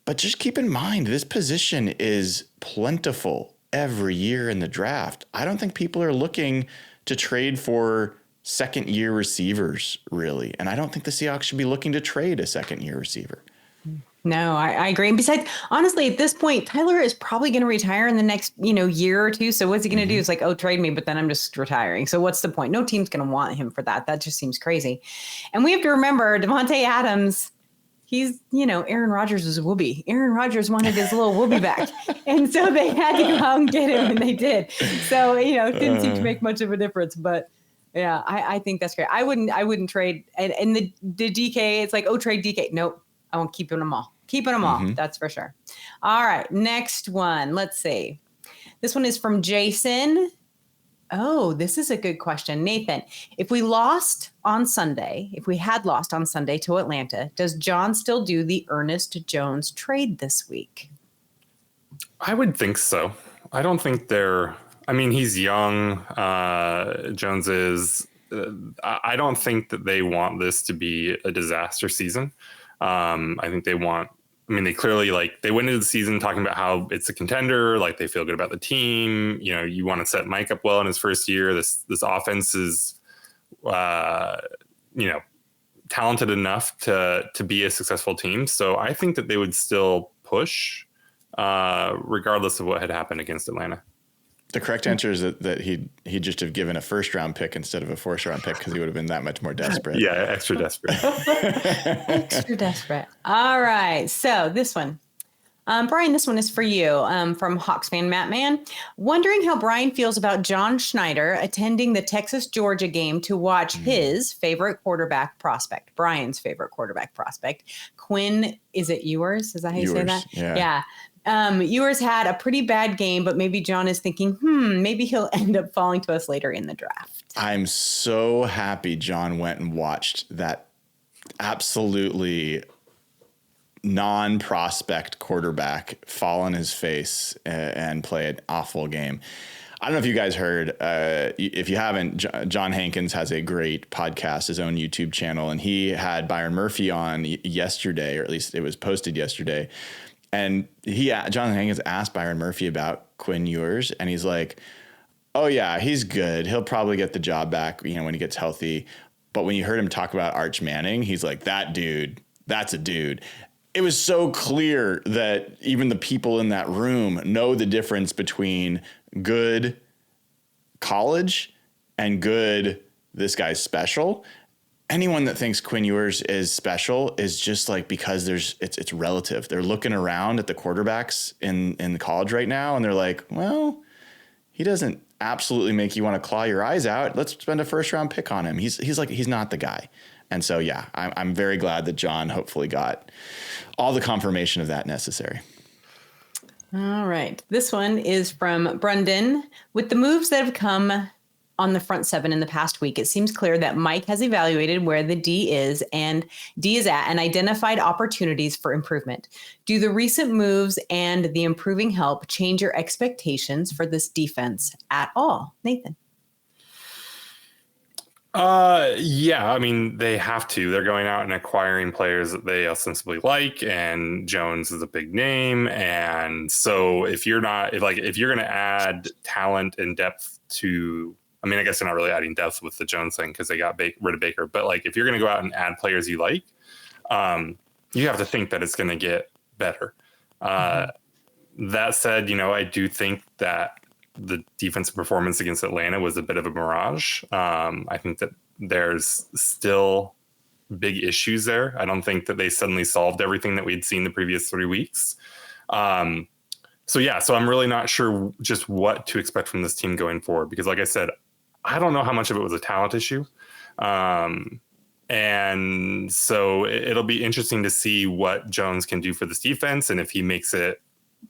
but just keep in mind, this position is plentiful every year in the draft. I don't think people are looking to trade for 2nd-year receivers, really. And I don't think the Seahawks should be looking to trade a 2nd-year receiver. No, I agree. And besides, honestly, at this point, Tyler is probably going to retire in the next, year or two. So what's he going to do? It's like, oh, trade me, but then I'm just retiring. So what's the point? No team's going to want him for that. That just seems crazy. And we have to remember Devontae Adams, he's, Aaron Rodgers' whoopee. Aaron Rodgers wanted his little whoopee back. And so they had to go out and get him, and they did. So, it didn't seem to make much of a difference. But yeah, I think that's great. I wouldn't trade. And the DK, it's like, oh, trade DK. Nope. I won't keep them all. Keeping them all. That's for sure. All right. Next one. Let's see. This one is from Jason. Oh, this is a good question. Nathan, if we had lost on Sunday to Atlanta, does John still do the Earnest Jones trade this week? I would think so. I don't think he's young. Jones is. I don't think that they want this to be a disaster season. I think they clearly they went into the season talking about how it's a contender, they feel good about the team. You want to set Mike up well in his first year. This offense is, talented enough to be a successful team. So I think that they would still push, regardless of what had happened against Atlanta. The correct answer is that he'd just have given a first round pick instead of a fourth round pick because he would have been that much more desperate. Yeah, extra desperate. Extra desperate. All right. So this one, Brian, this one is for you, from Hawks fan Matt Mann. Wondering how Brian feels about John Schneider attending the Texas-Georgia game to watch his favorite quarterback prospect, Brian's favorite quarterback prospect, Quinn. Is it Ewers? Is that how you say that? Yeah. Ewers had a pretty bad game, but maybe John is thinking, maybe he'll end up falling to us later in the draft. I'm so happy John went and watched that absolutely non-prospect quarterback fall on his face and play an awful game. I don't know if you guys heard, if you haven't, John Hankins has a great podcast, his own YouTube channel, and he had Byron Murphy on yesterday, or at least it was posted yesterday. And John Hankins asked Byron Murphy about Quinn Ewers, and he's like, oh yeah, he's good. He'll probably get the job back, when he gets healthy. But when you heard him talk about Arch Manning, he's like, that dude, that's a dude. It was so clear that even the people in that room know the difference between good college and good, this guy's special. Anyone that thinks Quinn Ewers is special is just because it's relative. They're looking around at the quarterbacks in the college right now, and they're like, well, he doesn't absolutely make you want to claw your eyes out. Let's spend a first round pick on him. He's not the guy. And so, yeah, I'm very glad that John hopefully got all the confirmation of that necessary. All right. This one is from Brendan. With the moves that have come on the front seven in the past week, it seems clear that Mike has evaluated where the D is at and identified opportunities for improvement. Do the recent moves and the improving help change your expectations for this defense at all? Nathan? Yeah, they have to. They're going out and acquiring players that they ostensibly like, and Jones is a big name. And so if you're going to add talent and depth to, I guess they're not really adding depth with the Jones thing because they got rid of Baker. But if you're going to go out and add players you like, you have to think that it's going to get better. That said, I do think that the defensive performance against Atlanta was a bit of a mirage. I think that there's still big issues there. I don't think that they suddenly solved everything that we'd seen the previous 3 weeks. So I'm really not sure just what to expect from this team going forward, because like I said, I don't know how much of it was a talent issue. And so it'll be interesting to see what Jones can do for this defense, and if he makes it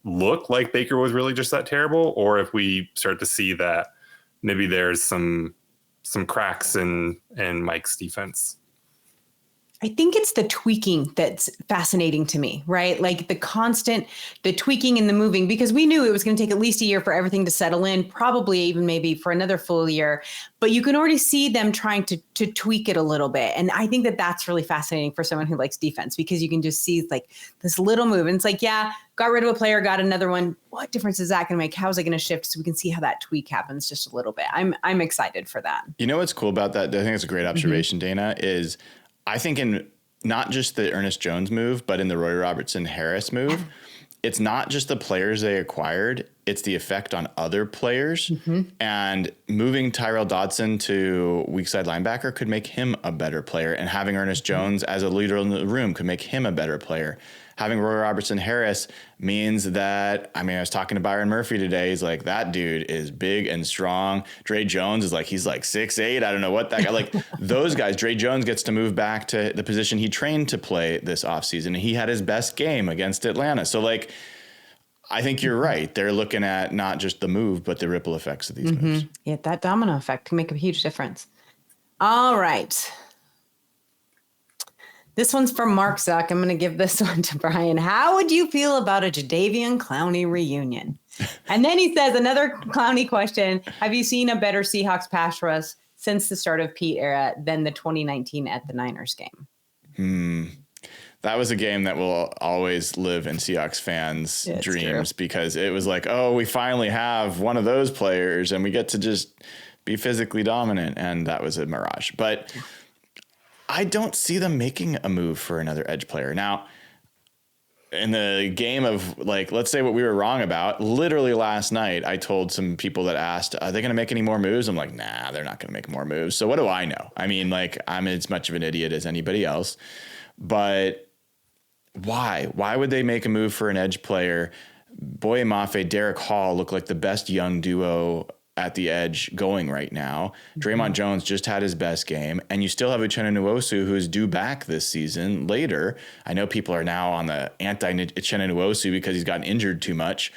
look like Baker was really just that terrible, or if we start to see that maybe there's some cracks in Mike's defense. I think it's the tweaking that's fascinating to me, right? The tweaking and the moving, because we knew it was going to take at least a year for everything to settle in, probably even maybe for another full year. But you can already see them trying to tweak it a little bit. And I think that that's really fascinating for someone who likes defense, because you can just see this little move. And it's got rid of a player, got another one. What difference is that going to make? How's it going to shift? So we can see how that tweak happens just a little bit. I'm excited for that. You know what's cool about that? I think it's a great observation, Dayna, is I think in not just the Earnest Jones move, but in the Roy Robertson Harris move, it's not just the players they acquired. it's the effect on other players. And moving Tyrell Dodson to weak side linebacker could make him a better player. And having Earnest Jones as a leader in the room could make him a better player. Having Roy Robertson Harris means that, I mean, I was talking to Byron Murphy today. He's like, that dude is big and strong. Dre Jones is like, he's like 6'8". I don't know what that guy, like those guys. Dre Jones gets to move back to the position he trained to play this offseason. And he had his best game against Atlanta. So like, I think you're right. They're looking at not just the move, but the ripple effects of these moves. Yeah, that domino effect can make a huge difference. All right. This one's from Mark Zuck. I'm going to give this one to Brian. How would you feel about a Jadeveon Clowney reunion? And then he says, another Clowney question. Have you seen a better Seahawks pass rush since the start of Pete era than the 2019 at the Niners game? That was a game that will always live in Seahawks fans' dreams because it was like, oh, we finally have one of those players and we get to just be physically dominant. And that was a mirage. But I don't see them making a move for another edge player. Now, in the game of like, let's say what we were wrong about, literally last night, I told some people that asked, are they going to make any more moves? I'm like, nah, they're not going to make more moves. So what do I know? I mean, like, I'm as much of an idiot as anybody else, but why? Why would they make a move for an edge player? Boye Mafe, Derek Hall look like the best young duo at the edge going right now. Draymond Jones just had his best game, and you still have Uchenna Nwosu, who is due back this season later. I know people are now on the anti-Uchenna Nwosu because he's gotten injured too much,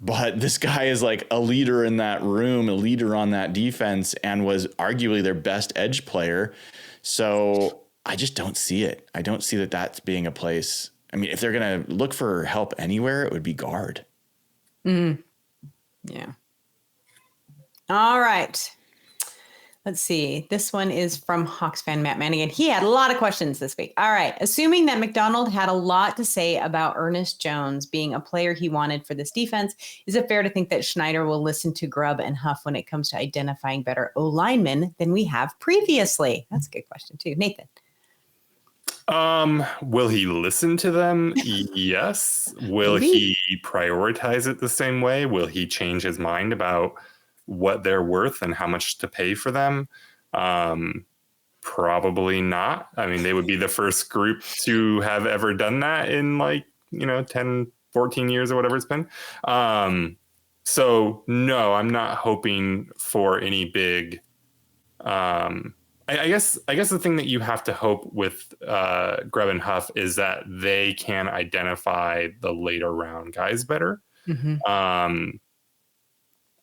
but this guy is like a leader in that room, a leader on that defense, and was arguably their best edge player. So I just don't see it. I don't see that that's being a place. I mean, if they're going to look for help anywhere, it would be guard. Yeah. All right. Let's see. This one is from Hawks fan Matt Mannigan. He had a lot of questions this week. All right. Assuming that McDonald had a lot to say about Earnest Jones being a player he wanted for this defense, is it fair to think that Schneider will listen to Grubb and Huff when it comes to identifying better O-linemen than we have previously? That's a good question too. Nathan. Will he listen to them? Yes. Will he prioritize it the same way? Will he change his mind about what they're worth and how much to pay for them? Probably not. I mean, they would be the first group to have ever done that in 10, 14 years or whatever it's been. So no, I'm not hoping for any big, I guess the thing that you have to hope with Grubb and Huff is that they can identify the later round guys better.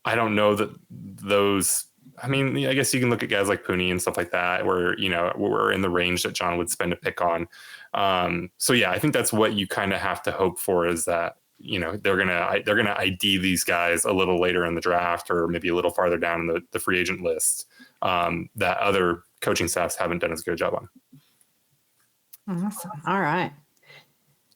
I don't know that those. I mean, I guess you can look at guys like Pooney and stuff like that, where we're in the range that John would spend a pick on. So yeah, I think that's what you kind of have to hope for, is that they're gonna ID these guys a little later in the draft, or maybe a little farther down in the free agent list, that other coaching staffs haven't done as good a job on. Awesome. All right.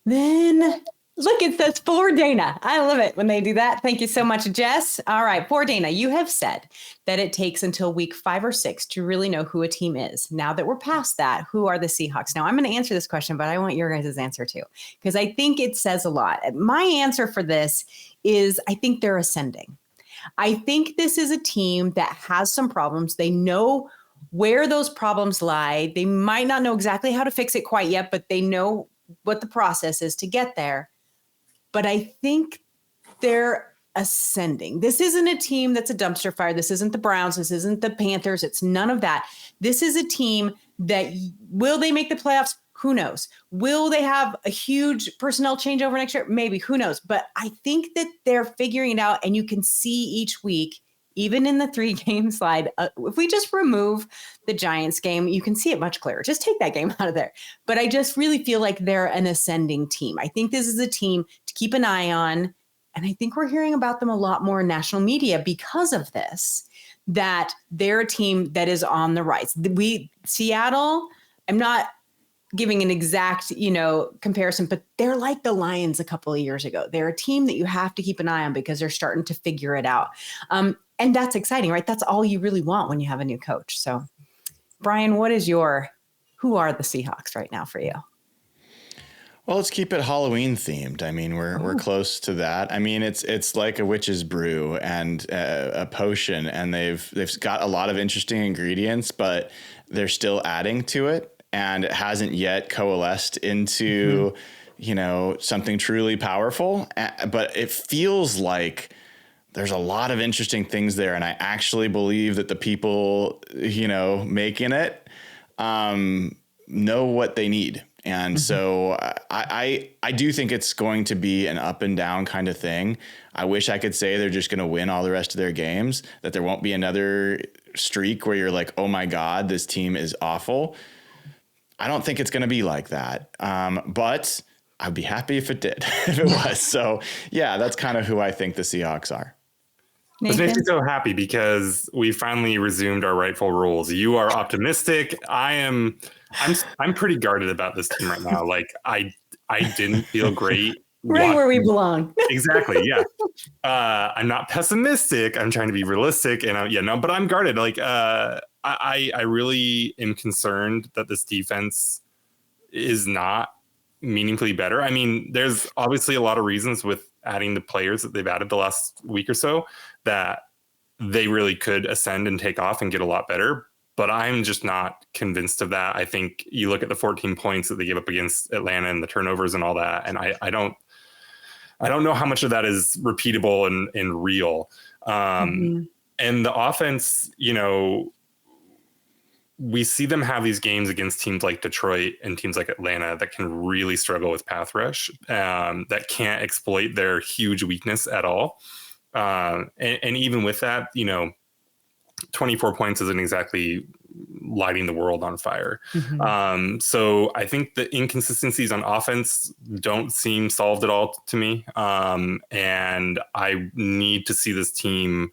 Then look, it says for Dayna. I love it when they do that. Thank you so much, Jess. All right. For Dayna, you have said that it takes until week 5 or 6 to really know who a team is. Now that we're past that, who are the Seahawks? Now I'm going to answer this question, but I want your guys' answer too, because I think it says a lot. My answer for this is I think they're ascending. I think this is a team that has some problems. They know where those problems lie. They might not know exactly how to fix it quite yet, but they know what the process is to get there. But I think they're ascending. This isn't a team that's a dumpster fire. This isn't the Browns. This isn't the Panthers. It's none of that. This is a team that, will they make the playoffs? Who knows? Will they have a huge personnel changeover next year? Maybe. Who knows? But I think that they're figuring it out, and you can see each week, even in the 3-game slide, if we just remove the Giants game, you can see it much clearer. Just take that game out of there. But I just really feel like they're an ascending team. I think this is a team to keep an eye on. And I think we're hearing about them a lot more in national media because of this, that they're a team that is on the rise. Seattle, I'm not giving an exact, comparison, but they're like the Lions a couple of years ago. They're a team that you have to keep an eye on because they're starting to figure it out. And that's exciting, right? That's all you really want when you have a new coach. So, Brian, who are the Seahawks right now for you? Well, let's keep it Halloween themed. I mean, we're close to that. I mean, it's like a witch's brew and a potion, and they've got a lot of interesting ingredients, but they're still adding to it, and it hasn't yet coalesced into something truly powerful. But it feels like there's a lot of interesting things there, and I actually believe that the people making it know what they need. And so I do think it's going to be an up and down kind of thing. I wish I could say they're just going to win all the rest of their games, that there won't be another streak where you're like, oh my God, this team is awful. I don't think it's going to be like that. But I'd be happy if it did, if it was. So yeah, that's kind of who I think the Seahawks are. This makes me so happy because we finally resumed our rightful roles. You are optimistic. I'm pretty guarded about this team right now. Like I didn't feel great. Right where we belong. Exactly. Yeah. I'm not pessimistic. I'm trying to be realistic, and but I'm guarded. Like I really am concerned that this defense is not meaningfully better. I mean, there's obviously a lot of reasons with adding the players that they've added the last week or so that they really could ascend and take off and get a lot better. But I'm just not convinced of that. I think you look at the 14 points that they gave up against Atlanta and the turnovers and all that, and I don't know how much of that is repeatable and real. And the offense, we see them have these games against teams like Detroit and teams like Atlanta that can really struggle with pass rush, that can't exploit their huge weakness at all. And even with that, 24 points isn't exactly lighting the world on fire. So I think the inconsistencies on offense don't seem solved at all to me. And I need to see this team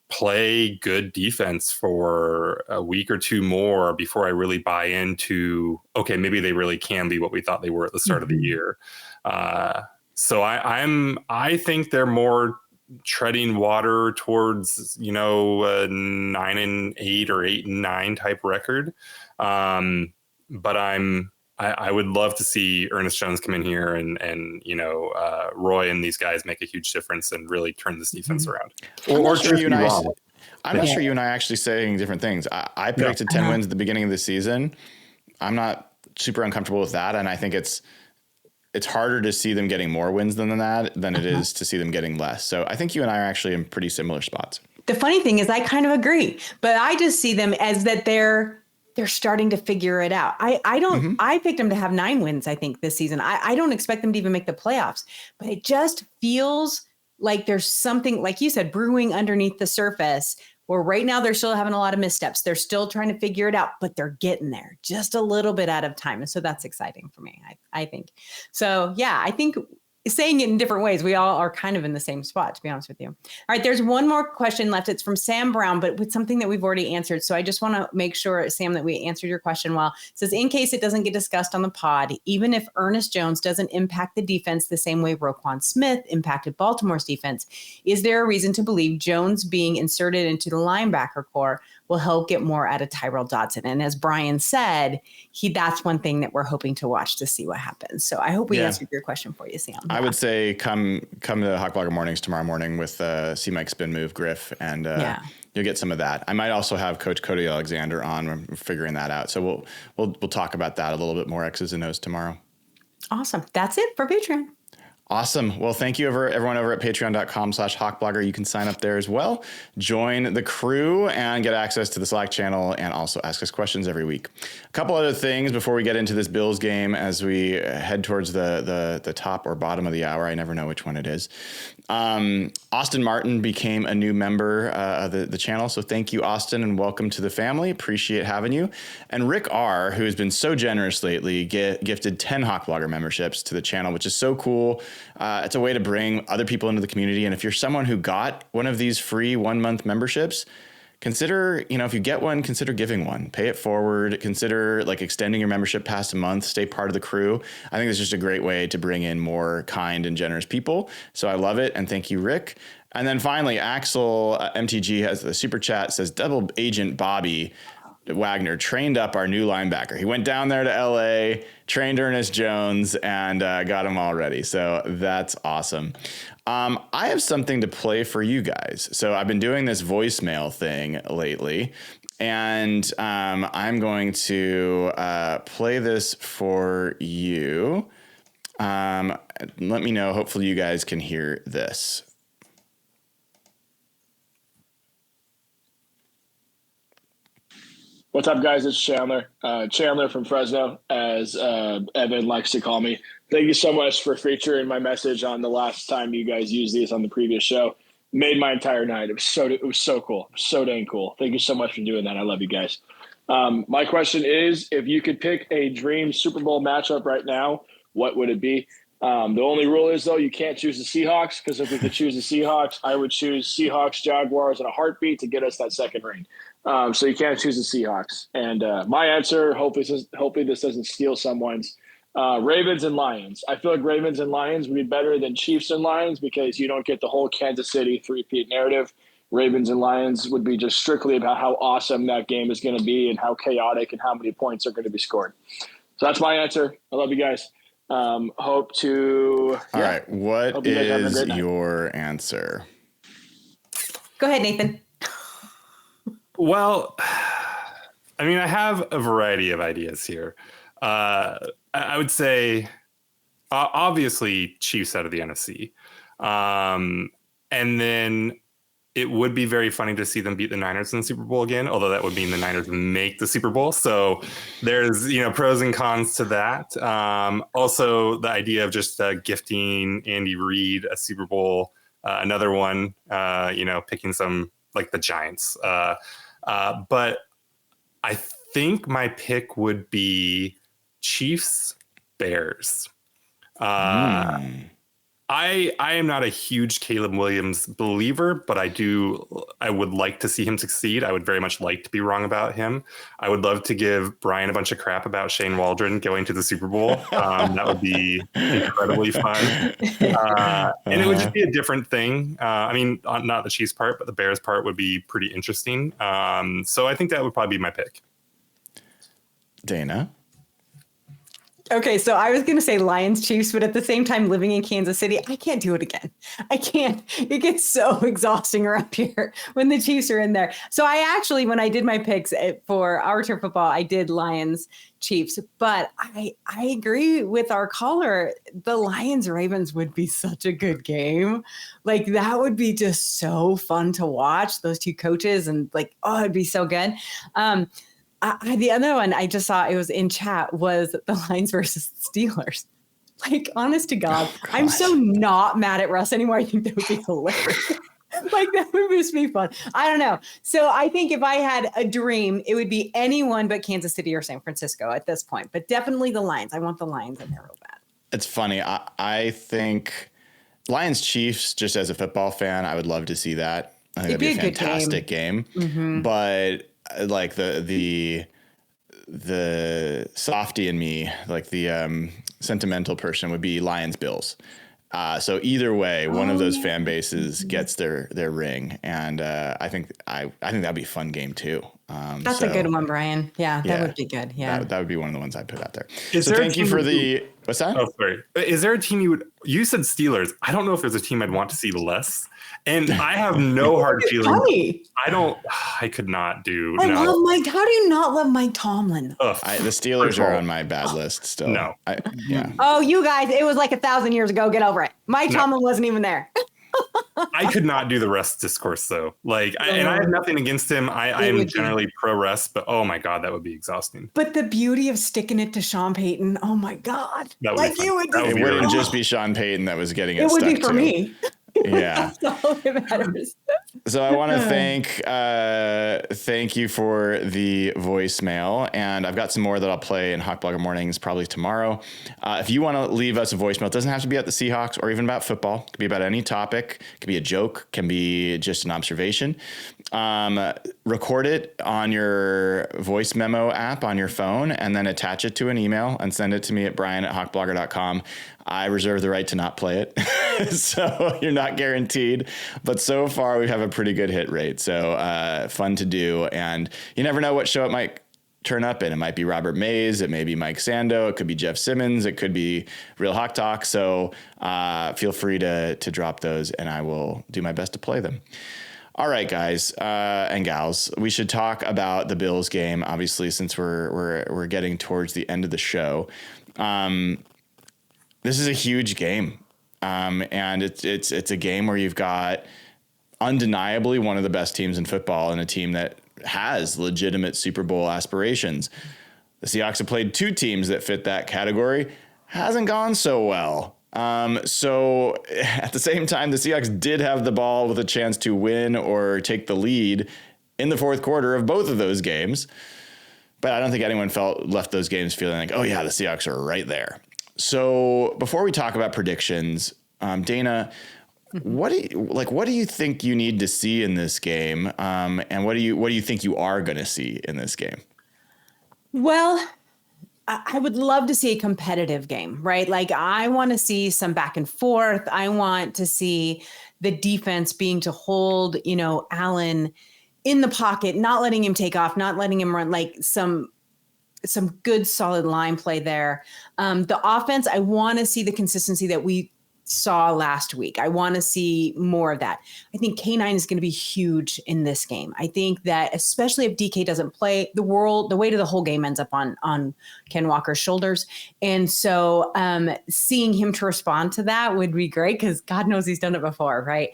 play good defense for a week or two more before I really buy into, okay, maybe they really can be what we thought they were at the start of the year. So I think they're more treading water towards, a 9-8 or 8-9 type record. But I would love to see Earnest Jones come in here and Roy and these guys make a huge difference and really turn this defense around. I'm not sure you and I actually saying different things. I predicted 10 wins at the beginning of the season. I'm not super uncomfortable with that, and I think it's harder to see them getting more wins than it is to see them getting less. So I think you and I are actually in pretty similar spots. The funny thing is I kind of agree, but I just see them as that they're starting to figure it out. I picked them to have 9 wins, I think, this season. I don't expect them to even make the playoffs, but it just feels like there's something, like you said, brewing underneath the surface, where right now they're still having a lot of missteps. They're still trying to figure it out, but they're getting there just a little bit at a time. And so that's exciting for me, I think. So yeah, I think saying it in different ways, we all are kind of in the same spot, to be honest with you. All right, there's one more question left. It's from Sam Brown, but with something that we've already answered. So I just want to make sure, Sam, that we answered your question well. It says, in case it doesn't get discussed on the pod, even if Earnest Jones doesn't impact the defense the same way Roquan Smith impacted Baltimore's defense, is there a reason to believe Jones being inserted into the linebacker core will help get more out of Tyrell Dodson? And as Brian said, that's one thing that we're hoping to watch to see what happens. So I hope we answered your question for you, Sam. I would say come to Hawk Blogger Mornings tomorrow morning with See Mike Spin Move Griff, and you'll get some of that. I might also have Coach Cody Alexander on. We're figuring that out. So we'll talk about that a little bit more, X's and O's, tomorrow. Awesome. That's it for Patreon. Awesome. Well, thank you everyone over at patreon.com/hawkblogger. You can sign up there as well. Join the crew and get access to the Slack channel, and also ask us questions every week. A couple other things before we get into this Bills game as we head towards the top or bottom of the hour. I never know which one it is. Austin Martin became a new member of the channel. So thank you, Austin, and welcome to the family. Appreciate having you. And Rick R., who has been so generous lately, gifted 10 Hawk Blogger memberships to the channel, which is so cool. It's a way to bring other people into the community. And if you're someone who got one of these free 1-month memberships, consider, if you get one, consider giving one. Pay it forward. Consider extending your membership past a month. Stay part of the crew. I think it's just a great way to bring in more kind and generous people. So I love it. And thank you, Rick. And then finally, Axel MTG has the super chat, says Double Agent Bobby Wagner trained up our new linebacker. He went down there to LA, trained Earnest Jones and got him all ready. So that's awesome. I have something to play for you guys. So I've been doing this voicemail thing lately, and I'm going to play this for you. Let me know. Hopefully you guys can hear this. What's up, guys? It's Chandler. Chandler from Fresno, as Evan likes to call me. Thank you so much for featuring my message on the last time you guys used these on the previous show. Made my entire night. It was so cool. So dang cool. Thank you so much for doing that. I love you guys. My question is, if you could pick a dream Super Bowl matchup right now, what would it be? The only rule is, though, you can't choose the Seahawks, because if we could choose the Seahawks, I would choose Seahawks Jaguars in a heartbeat to get us that second ring. So you can't choose the Seahawks. And my answer, hopefully this doesn't steal someone's, Ravens and Lions. I feel like Ravens and Lions would be better than Chiefs and Lions, because you don't get the whole Kansas City three-peat narrative. Ravens and Lions would be just strictly about how awesome that game is going to be and how chaotic and how many points are going to be scored. So that's my answer. I love you guys. Hope to. All right. What is your answer? Go ahead, Nathan. Well, I mean, I have a variety of ideas here. I would say, obviously, Chiefs out of the NFC. And then it would be very funny to see them beat the Niners in the Super Bowl again, although that would mean the Niners make the Super Bowl. So there's, pros and cons to that. Also, the idea of just gifting Andy Reid a Super Bowl, another one, picking some like the Giants. But I think my pick would be Chiefs Bears. I am not a huge Caleb Williams believer, but I would like to see him succeed. I would very much like to be wrong about him. I would love to give Brian a bunch of crap about Shane Waldron going to the Super Bowl. That would be incredibly fun. And it would just be a different thing. I mean, not the Chiefs part, but the Bears part would be pretty interesting. So I think that would probably be my pick. Dayna? Okay, so I was going to say Lions Chiefs, but at the same time, living in Kansas City, I can't do it again. I can't. It gets so exhausting around here when the Chiefs are in there. So I actually, when I did my picks for our turf football, I did Lions Chiefs. But I agree with our caller. The Lions Ravens would be such a good game. Like, that would be just so fun to watch, those two coaches, and like, oh, it'd be so good. The other one I just saw, it was in chat, was the Lions versus Steelers. Like, honest to God, I'm so not mad at Russ anymore. I think that would be hilarious. Like, that would just be fun. I don't know. So I think if I had a dream, it would be anyone but Kansas City or San Francisco at this point. But definitely the Lions. I want the Lions in there real bad. It's funny. I think Lions Chiefs, just as a football fan, I would love to see that. I think it'd be a fantastic game. Mm-hmm. But like the softy in me, like the sentimental person, would be Lions Bills. So either way, one of those fan bases gets their ring, and I think that'd be a fun game too. That's a good one, Brian. Yeah, that would be good. Yeah, that would be one of the ones I put out there. Thank you for the. What's that? Oh, sorry. Is there a team you said Steelers? I don't know if there's a team I'd want to see less. And I have no hard feelings. I could not do. Love Mike. How do you not love Mike Tomlin? The Steelers are on my bad list still. No. Oh, you guys, it was like 1,000 years ago. Get over it. Mike Tomlin wasn't even there. I could not do the rest discourse though. And I have nothing against him. I am generally pro rest, but oh my God, that would be exhausting. But the beauty of sticking it to Sean Payton, oh my God. It wouldn't just be Sean Payton that was getting it. It would be for me. Yeah. That's all that matters. So I want to thank you for the voicemail, and I've got some more that I'll play in Hawk Blogger Mornings probably tomorrow. If you want to leave us a voicemail, it doesn't have to be about the Seahawks or even about football. It could be about any topic. It could be a joke. It can be just an observation. Record it on your voice memo app on your phone, and then attach it to an email and send it to me at brian@hawkblogger.com. I reserve the right to not play it. So you're not guaranteed, but so far we have a pretty good hit rate. So fun to do. And you never know what show it might turn up in. It might be Robert Mays. It may be Mike Sando. It could be Jeff Simmons. It could be Real Hawk Talk. So feel free to drop those, and I will do my best to play them. All right, guys and gals, we should talk about the Bills game, obviously, since we're getting towards the end of the show. This is a huge game, and it's a game where you've got undeniably one of the best teams in football and a team that has legitimate Super Bowl aspirations. The Seahawks have played two teams that fit that category. Hasn't gone so well. So at the same time, the Seahawks did have the ball with a chance to win or take the lead in the fourth quarter of both of those games. But I don't think anyone left those games feeling like, oh yeah, the Seahawks are right there. So before we talk about predictions, Dayna, what do you think you need to see in this game? And what do you think you are going to see in this game? Well, I would love to see a competitive game, right? Like I want to see some back and forth. I want to see the defense being to hold, Allen in the pocket, not letting him take off, not letting him run, like some good solid line play there. The offense, I want to see the consistency that we saw last week. I want to see more of that. I think K9 is going to be huge in this game. I think that especially if DK doesn't play, the weight of the whole game ends up on Ken Walker's shoulders. And so seeing him to respond to that would be great because God knows he's done it before, right?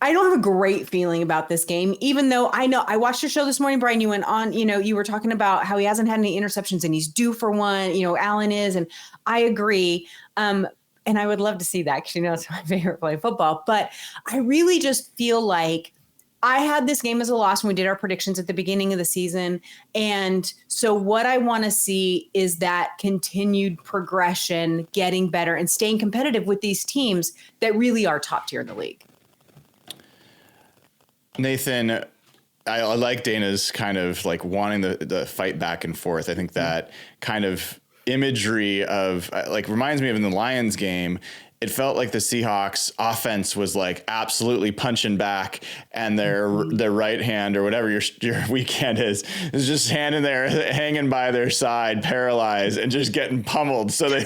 I don't have a great feeling about this game, even though I know I watched your show this morning, Brian. You went on, you were talking about how he hasn't had any interceptions and he's due for one, Allen is. And I agree. And I would love to see that because, it's my favorite play of football. But I really just feel like I had this game as a loss when we did our predictions at the beginning of the season. And so what I want to see is that continued progression, getting better and staying competitive with these teams that really are top tier in the league. Nathan, I like Dana's kind of like wanting the fight back and forth. I think that kind of imagery of like reminds me of in the Lions game. It felt like the Seahawks offense was like absolutely punching back, and their right hand or whatever your weekend is just standing there hanging by their side, paralyzed and just getting pummeled. So they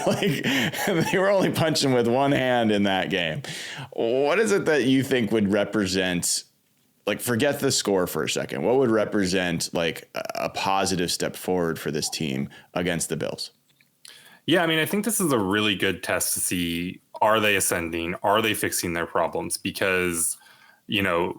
were only punching with one hand in that game. What is it that you think would represent? Like, forget the score for a second. What would represent like a positive step forward for this team against the Bills? Yeah, I mean, I think this is a really good test to see, are they ascending? Are they fixing their problems? Because, the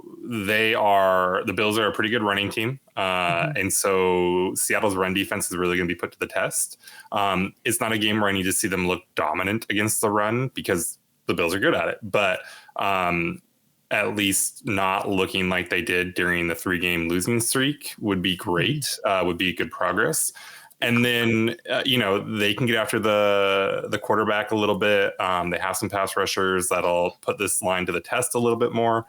Bills are a pretty good running team. And so Seattle's run defense is really going to be put to the test. It's not a game where I need to see them look dominant against the run because the Bills are good at it. But, at least not looking like they did during the 3-game losing streak would be great, would be good progress. And then, they can get after the quarterback a little bit. They have some pass rushers that'll put this line to the test a little bit more.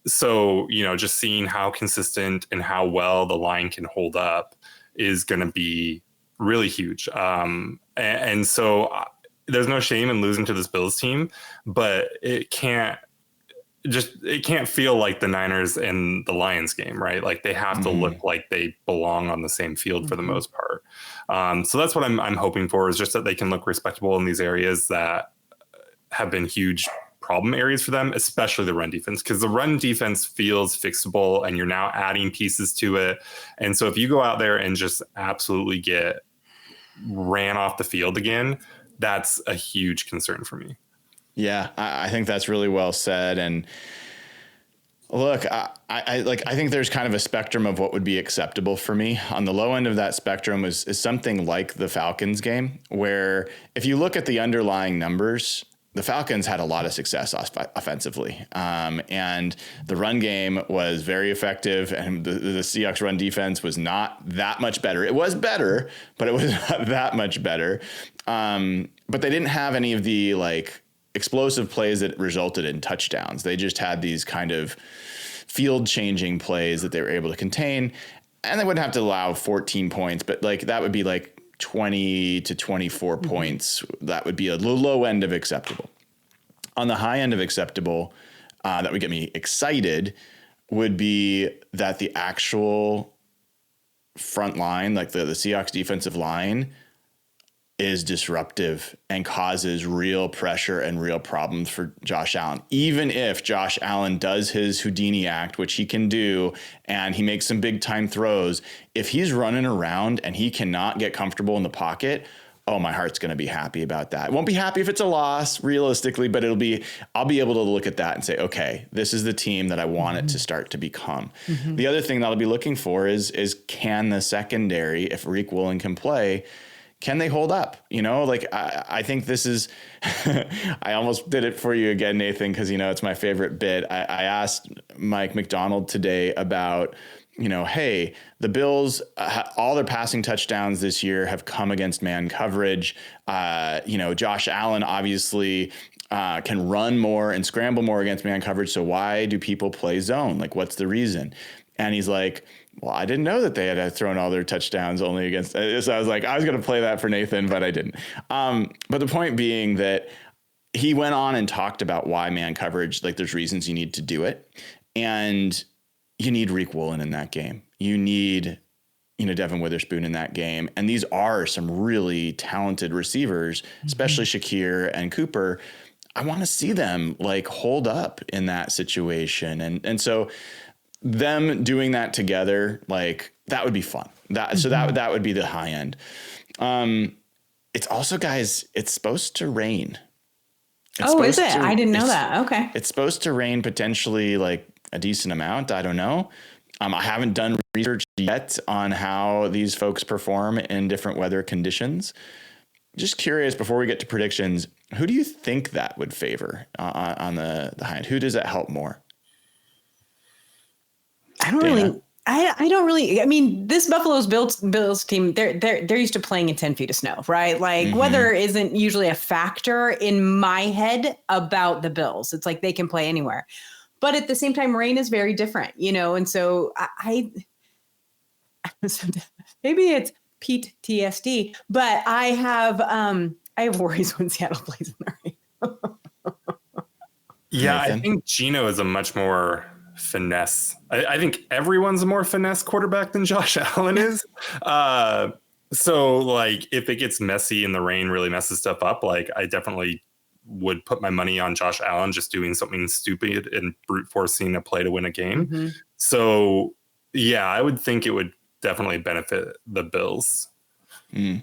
So, just seeing how consistent and how well the line can hold up is going to be really huge. And so there's no shame in losing to this Bills team, but it can't feel like the Niners and the Lions game, right? Like they have to look like they belong on the same field for the most part. So that's what I'm hoping for, is just that they can look respectable in these areas that have been huge problem areas for them, especially the run defense, because the run defense feels fixable and you're now adding pieces to it. And so if you go out there and just absolutely get ran off the field again, that's a huge concern for me. Yeah, I think that's really well said. And look, I think there's kind of a spectrum of what would be acceptable for me. On the low end of that spectrum is something like the Falcons game, where if you look at the underlying numbers, the Falcons had a lot of success offensively. And the run game was very effective, and the Seahawks run defense was not that much better. It was better, but it was not that much better. But they didn't have any of the explosive plays that resulted in touchdowns. They just had these kind of field changing plays that they were able to contain, and they wouldn't have to allow 14 points, but that would be 20 to 24 points. That would be a low end of acceptable. On the high end of acceptable, that would get me excited, would be that the actual front line, like the Seahawks defensive line, is disruptive and causes real pressure and real problems for Josh Allen. Even if Josh Allen does his Houdini act, which he can do, and he makes some big time throws, if he's running around and he cannot get comfortable in the pocket, oh, my heart's going to be happy about that. I won't be happy if it's a loss realistically, but I'll be able to look at that and say, okay, this is the team that I want it to start to become. The other thing that I'll be looking for is can the secondary, if Reek Willing can play, can they hold up? Like I think this is, I almost did it for you again, Nathan, because, it's my favorite bit. I asked Mike McDonald today about, hey, the Bills, all their passing touchdowns this year have come against man coverage. Josh Allen obviously can run more and scramble more against man coverage. So why do people play zone? Like, what's the reason? And he's like, well, I didn't know that they had thrown all their touchdowns only against. So I was like, I was going to play that for Nathan, but I didn't. But the point being that he went on and talked about why man coverage, like there's reasons you need to do it. And you need Reek Woolen in that game. You need, Devin Witherspoon in that game. And these are some really talented receivers, especially Shakir and Cooper. I want to see them like hold up in that situation. And so them doing that together, like that would be fun. That would be the high end. It's also, guys, it's supposed to rain. Is it? I didn't know that. Okay. It's supposed to rain potentially like a decent amount. I don't know. I haven't done research yet on how these folks perform in different weather conditions. Just curious, before we get to predictions, who do you think that would favor on the high end? Who does that help more? I don't really. I mean, this Buffalo's Bills team, they're used to playing in 10 feet of snow, right? Like weather isn't usually a factor in my head about the Bills. It's like they can play anywhere. But at the same time, rain is very different, and so I maybe it's PTSD, but I have worries when Seattle plays in the rain. Yeah, I think Geno is a much more finesse. I think everyone's a more finesse quarterback than Josh Allen is. So like if it gets messy and the rain really messes stuff up, like I definitely would put my money on Josh Allen just doing something stupid and brute forcing a play to win a game. So yeah, I would think it would definitely benefit the Bills. Can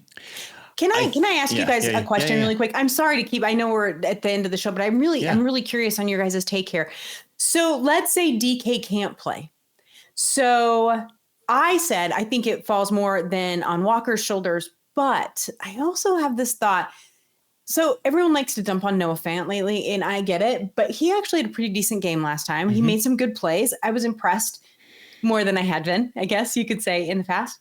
I ask you guys a question really quick? I'm sorry to keep, I know we're at the end of the show, but I'm really curious on your guys' take here. So let's say DK can't play. So I said, I think it falls more than on Walker's shoulders, but I also have this thought. So everyone likes to dump on Noah Fant lately, and I get it, but he actually had a pretty decent game last time. He made some good plays. I was impressed more than I had been, I guess you could say, in the past.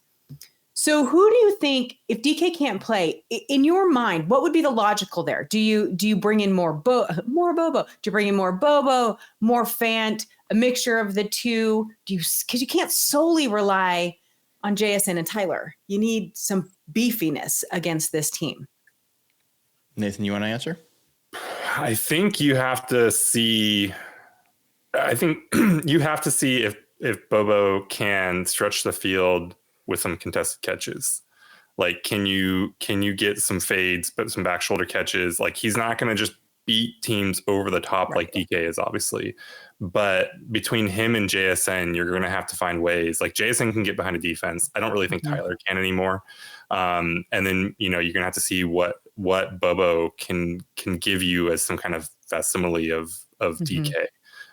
So who do you think, if DK can't play, in your mind, what would be the logical there? Do you bring in more Bobo? Do you bring in more Bobo, more Fant, a mixture of the two? Because you can't solely rely on JSN and Tyler. You need some beefiness against this team. Nathan, you want to answer? I think you have to see. If Bobo can stretch the field with some contested catches. Like, can you get some fades, but some back shoulder catches? Like, he's not going to just beat teams over the top like DK is, obviously. But between him and JSN, you're going to have to find ways. Like, JSN can get behind a defense. I don't really think Tyler can anymore. And then, you're going to have to see what Bobo can give you as some kind of facsimile of DK.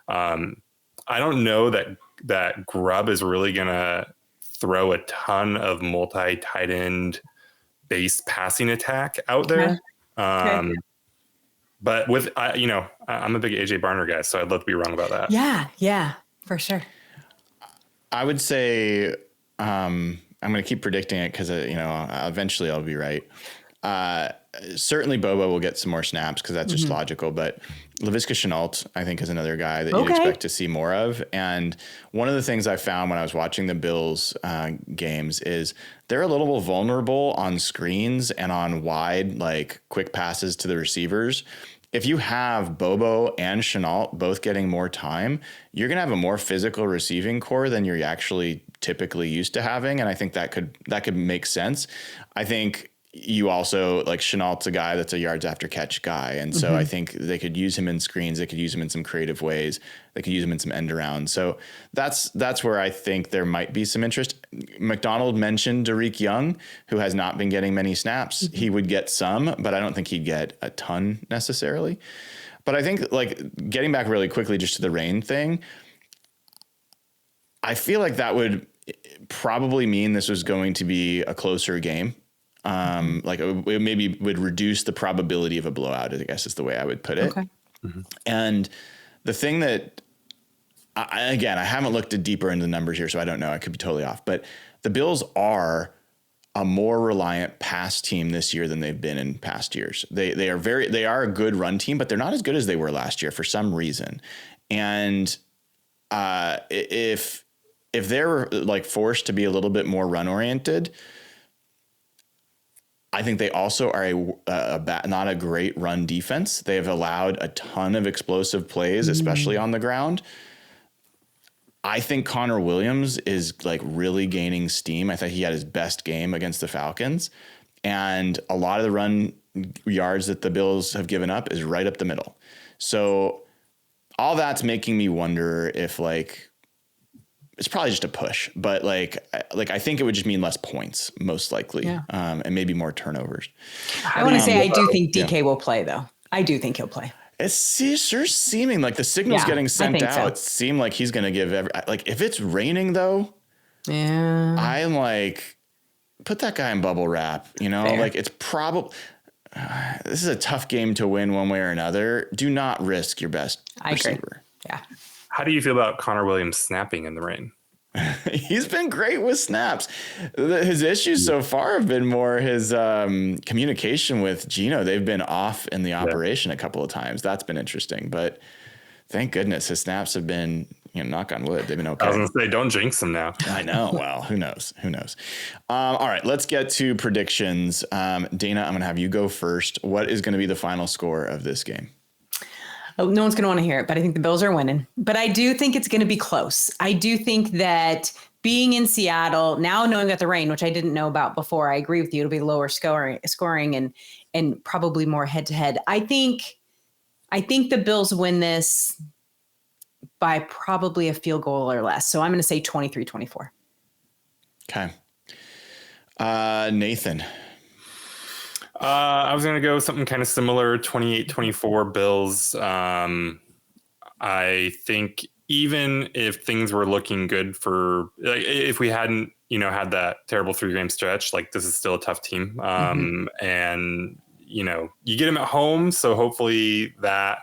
I don't know that Grubb is really going to throw a ton of multi-tight end base passing attack out there. But with, I'm a big AJ Barner guy, so I'd love to be wrong about that. Yeah, for sure. I would say I'm going to keep predicting it because, eventually I'll be right. Certainly Bobo will get some more snaps because that's just logical. But Laviska Shenault, I think, is another guy that you'd expect to see more of. And one of the things I found when I was watching the Bills games is they're a little vulnerable on screens and on wide, like quick passes to the receivers. if you have Bobo and Chenault both getting more time, you're going to have a more physical receiving core than you're actually typically used to having. And I think that could make sense. I think you also, like, Chenault's a guy that's a yards after catch guy. And so I think they could use him in screens. They could use him in some creative ways. They could use him in some end arounds. So that's where I think there might be some interest. McDonald mentioned Derek Young, who has not been getting many snaps. He would get some, but I don't think he'd get a ton necessarily. But I think, like, getting back really quickly just to the rain thing, I feel like that would probably mean this was going to be a closer game. Like, it maybe would reduce the probability of a blowout, I guess is the way I would put it. Okay. And the thing that, I haven't looked deeper into the numbers here, so I don't know. I could be totally off. But the Bills are a more reliant pass team this year than they've been in past years. They are a good run team, but they're not as good as they were last year for some reason. And if they're, like, forced to be a little bit more run oriented, I think they also are not a great run defense. They have allowed a ton of explosive plays, especially on the ground. I think Connor Williams is, like, really gaining steam. I thought he had his best game against the Falcons, and a lot of the run yards that the Bills have given up is right up the middle. So all that's making me wonder if, like, it's probably just a push, but like I think it would just mean less points, most likely, and maybe more turnovers. I want to say I do think DK will play, though. I do think he'll play. It's sure seeming like the signals getting sent out seem like he's going to give if it's raining, though, I'm like, put that guy in bubble wrap, Fair. Like, it's probably, this is a tough game to win one way or another. Do not risk your best receiver. Agree. Yeah. How do you feel about Connor Williams snapping in the rain? He's been great with snaps. His issues so far have been more his communication with Gino. They've been off in the operation a couple of times. That's been interesting, but thank goodness his snaps have been, knock on wood, they've been okay. I was going to say, don't jinx them now. I know. Well, who knows? All right, let's get to predictions. Dayna, I'm going to have you go first. What is going to be the final score of this game? Oh, no one's going to want to hear it, but I think the Bills are winning. But I do think it's going to be close. I do think that being in Seattle, now knowing about the rain, which I didn't know about before, I agree with you. It'll be lower scoring and probably more head-to-head. I think the Bills win this by probably a field goal or less. So I'm going to say 23-24. Okay. Nathan. I was going to go something kind of similar, 28-24 Bills. I think even if things were looking good for, like, if we hadn't, had that terrible 3-game stretch, like, this is still a tough team. And, you get them at home. So hopefully that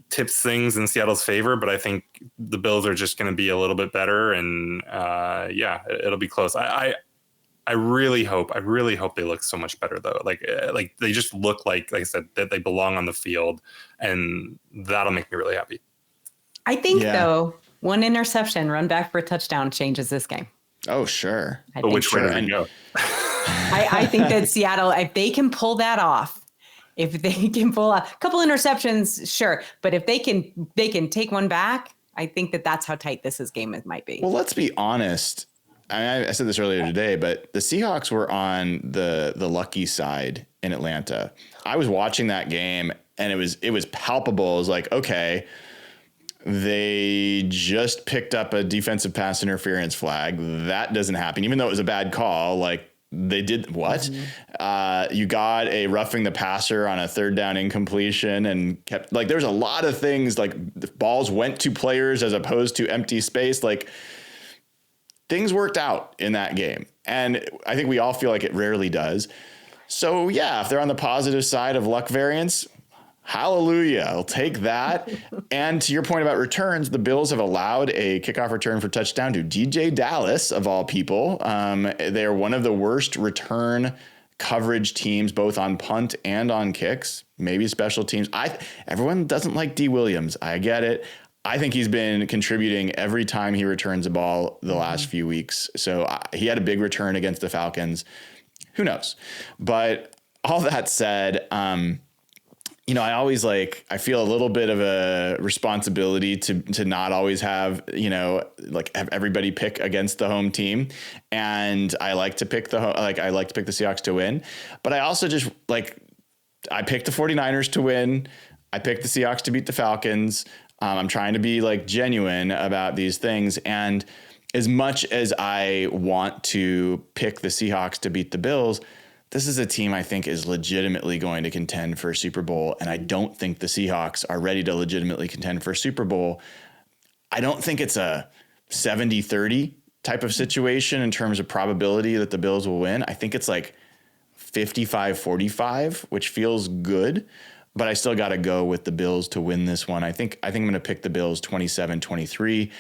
tips things in Seattle's favor. But I think the Bills are just going to be a little bit better. And it'll be close. I really hope they look so much better, though. Like they just look like I said, that they belong on the field, and that'll make me really happy. I think though, one interception run back for a touchdown changes this game. Oh, sure. But which way does it go? I think that Seattle, if they can pull that off, a couple interceptions, sure. But if they can take one back, I think that's how tight this game might be. Well, let's be honest. I said this earlier today, but the Seahawks were on the lucky side in Atlanta. I was watching that game, and it was palpable. It was like, okay, they just picked up a defensive pass interference flag. That doesn't happen, even though it was a bad call. Like, they did what? You got a roughing the passer on a 3rd down incompletion, and kept, like, there's a lot of things, like, the balls went to players as opposed to empty space. Like, things worked out in that game. And I think we all feel like it rarely does. So yeah, if they're on the positive side of luck variance, hallelujah, I'll take that. And to your point about returns, the Bills have allowed a kickoff return for touchdown to DJ Dallas, of all people. They're one of the worst return coverage teams, both on punt and on kicks, maybe special teams. Everyone doesn't like D. Williams. I get it. I think he's been contributing every time he returns a ball the last few weeks. So he had a big return against the Falcons. Who knows? But all that said, I always I feel a little bit of a responsibility to not always have, have everybody pick against the home team. And I like to pick I like to pick the Seahawks to win, but I also just I picked the 49ers to win. I picked the Seahawks to beat the Falcons. I'm trying to be genuine about these things. And as much as I want to pick the Seahawks to beat the Bills, this is a team I think is legitimately going to contend for a Super Bowl. And I don't think the Seahawks are ready to legitimately contend for a Super Bowl. I don't think it's a 70-30 type of situation in terms of probability that the Bills will win. I think it's 55-45, which feels good, but I still got to go with the Bills to win this one. I think I'm going to pick the Bills 27-23.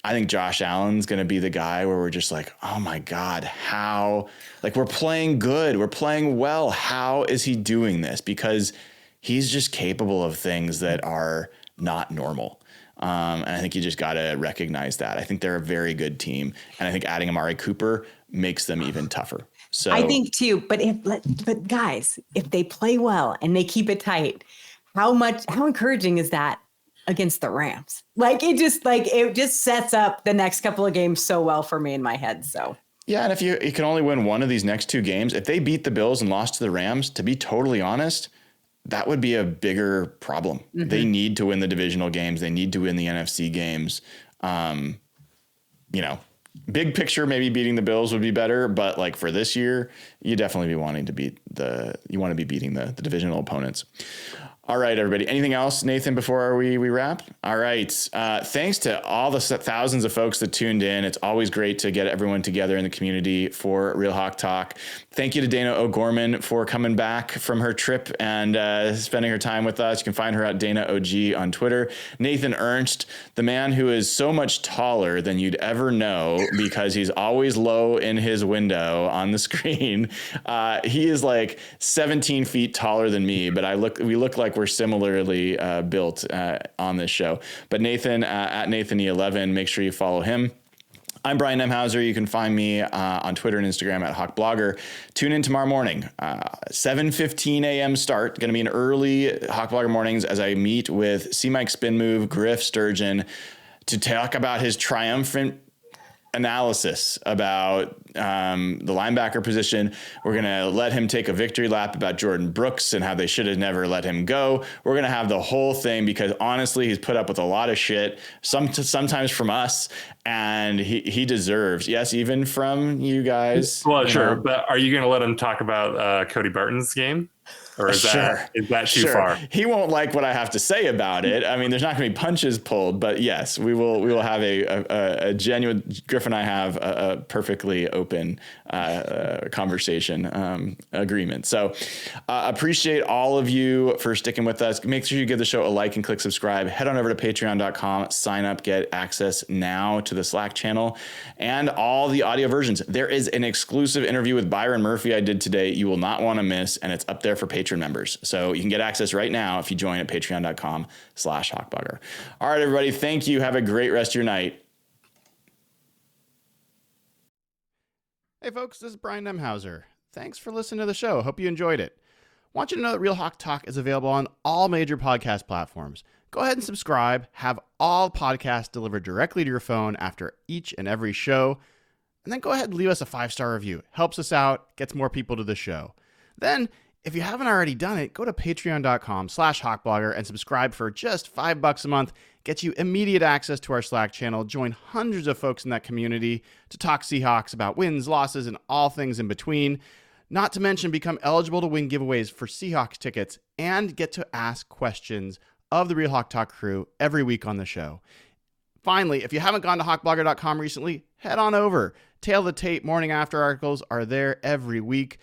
I think Josh Allen's going to be the guy where we're just oh my God, how, we're playing good. We're playing well. How is he doing this? Because he's just capable of things that are not normal. And I think you just got to recognize that. I think they're a very good team. And I think adding Amari Cooper makes them even tougher. So I think too, but guys, if they play well and they keep it tight, how encouraging is that against the Rams? It just sets up the next couple of games so well for me in my head. So yeah, and if you can only win one of these next two games, if they beat the Bills and lost to the Rams, to be totally honest, that would be a bigger problem. Mm-hmm. They need to win the divisional games. They need to win the NFC games. Big picture, maybe beating the Bills would be better, but for this year, you definitely be wanting to beating the divisional opponents. All right, everybody. Anything else, Nathan, before we wrap? All right. Thanks to all the thousands of folks that tuned in. It's always great to get everyone together in the community for Real Hawk Talk. Thank you to Dayna O'Gorman for coming back from her trip and spending her time with us. You can find her at Dayna OG on Twitter. Nathan Ernst, the man who is so much taller than you'd ever know because he's always low in his window on the screen. He is 17 feet taller than me, but we look like we're similarly built on this show. But Nathan at NathanE11, make sure you follow him. I'm Brian Nemhauser. You can find me on Twitter and Instagram at HawkBlogger. Tune in tomorrow morning, 7:15 a.m. start. Going to be an early HawkBlogger mornings as I meet with C-Mike Spin Move, Griff Sturgeon, to talk about his triumphant analysis about the linebacker position. We're going to let him take a victory lap about Jordan Brooks and how they should have never let him go. We're going to have the whole thing because honestly, he's put up with a lot of shit, sometimes from us, and he deserves, yes, even from you guys. Well, sure. But are you going to let him talk about Cody Barton's game? Or is that too far? He won't like what I have to say about it. I mean, there's not going to be punches pulled, but yes, we will have a genuine. Griff and I have a perfectly open conversation agreement. So appreciate all of you for sticking with us. Make sure you give the show a like and click subscribe. Head on over to patreon.com, sign up, get access now to the Slack channel and all the audio versions. There is an exclusive interview with Byron Murphy I did today. You will not want to miss, and it's up there for Patreon members. So you can get access right now if you join at patreon.com/hawkblogger. All right, everybody. Thank you. Have a great rest of your night. Hey, folks. This is Brian Nemhauser. Thanks for listening to the show. Hope you enjoyed it. Want you to know that Real Hawk Talk is available on all major podcast platforms. Go ahead and subscribe. Have all podcasts delivered directly to your phone after each and every show. And then go ahead and leave us a 5-star review. It helps us out, gets more people to the show. Then, if you haven't already done it, go to patreon.com/hawkblogger and subscribe for just $5 a month. Gets you immediate access to our Slack channel. Join hundreds of folks in that community to talk Seahawks about wins, losses, and all things in between. Not to mention become eligible to win giveaways for Seahawks tickets and get to ask questions of the Real Hawk Talk crew every week on the show. Finally, if you haven't gone to hawkblogger.com recently, head on over. Tail the Tape morning after articles are there every week.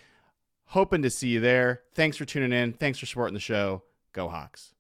Hoping to see you there. Thanks for tuning in. Thanks for supporting the show. Go Hawks.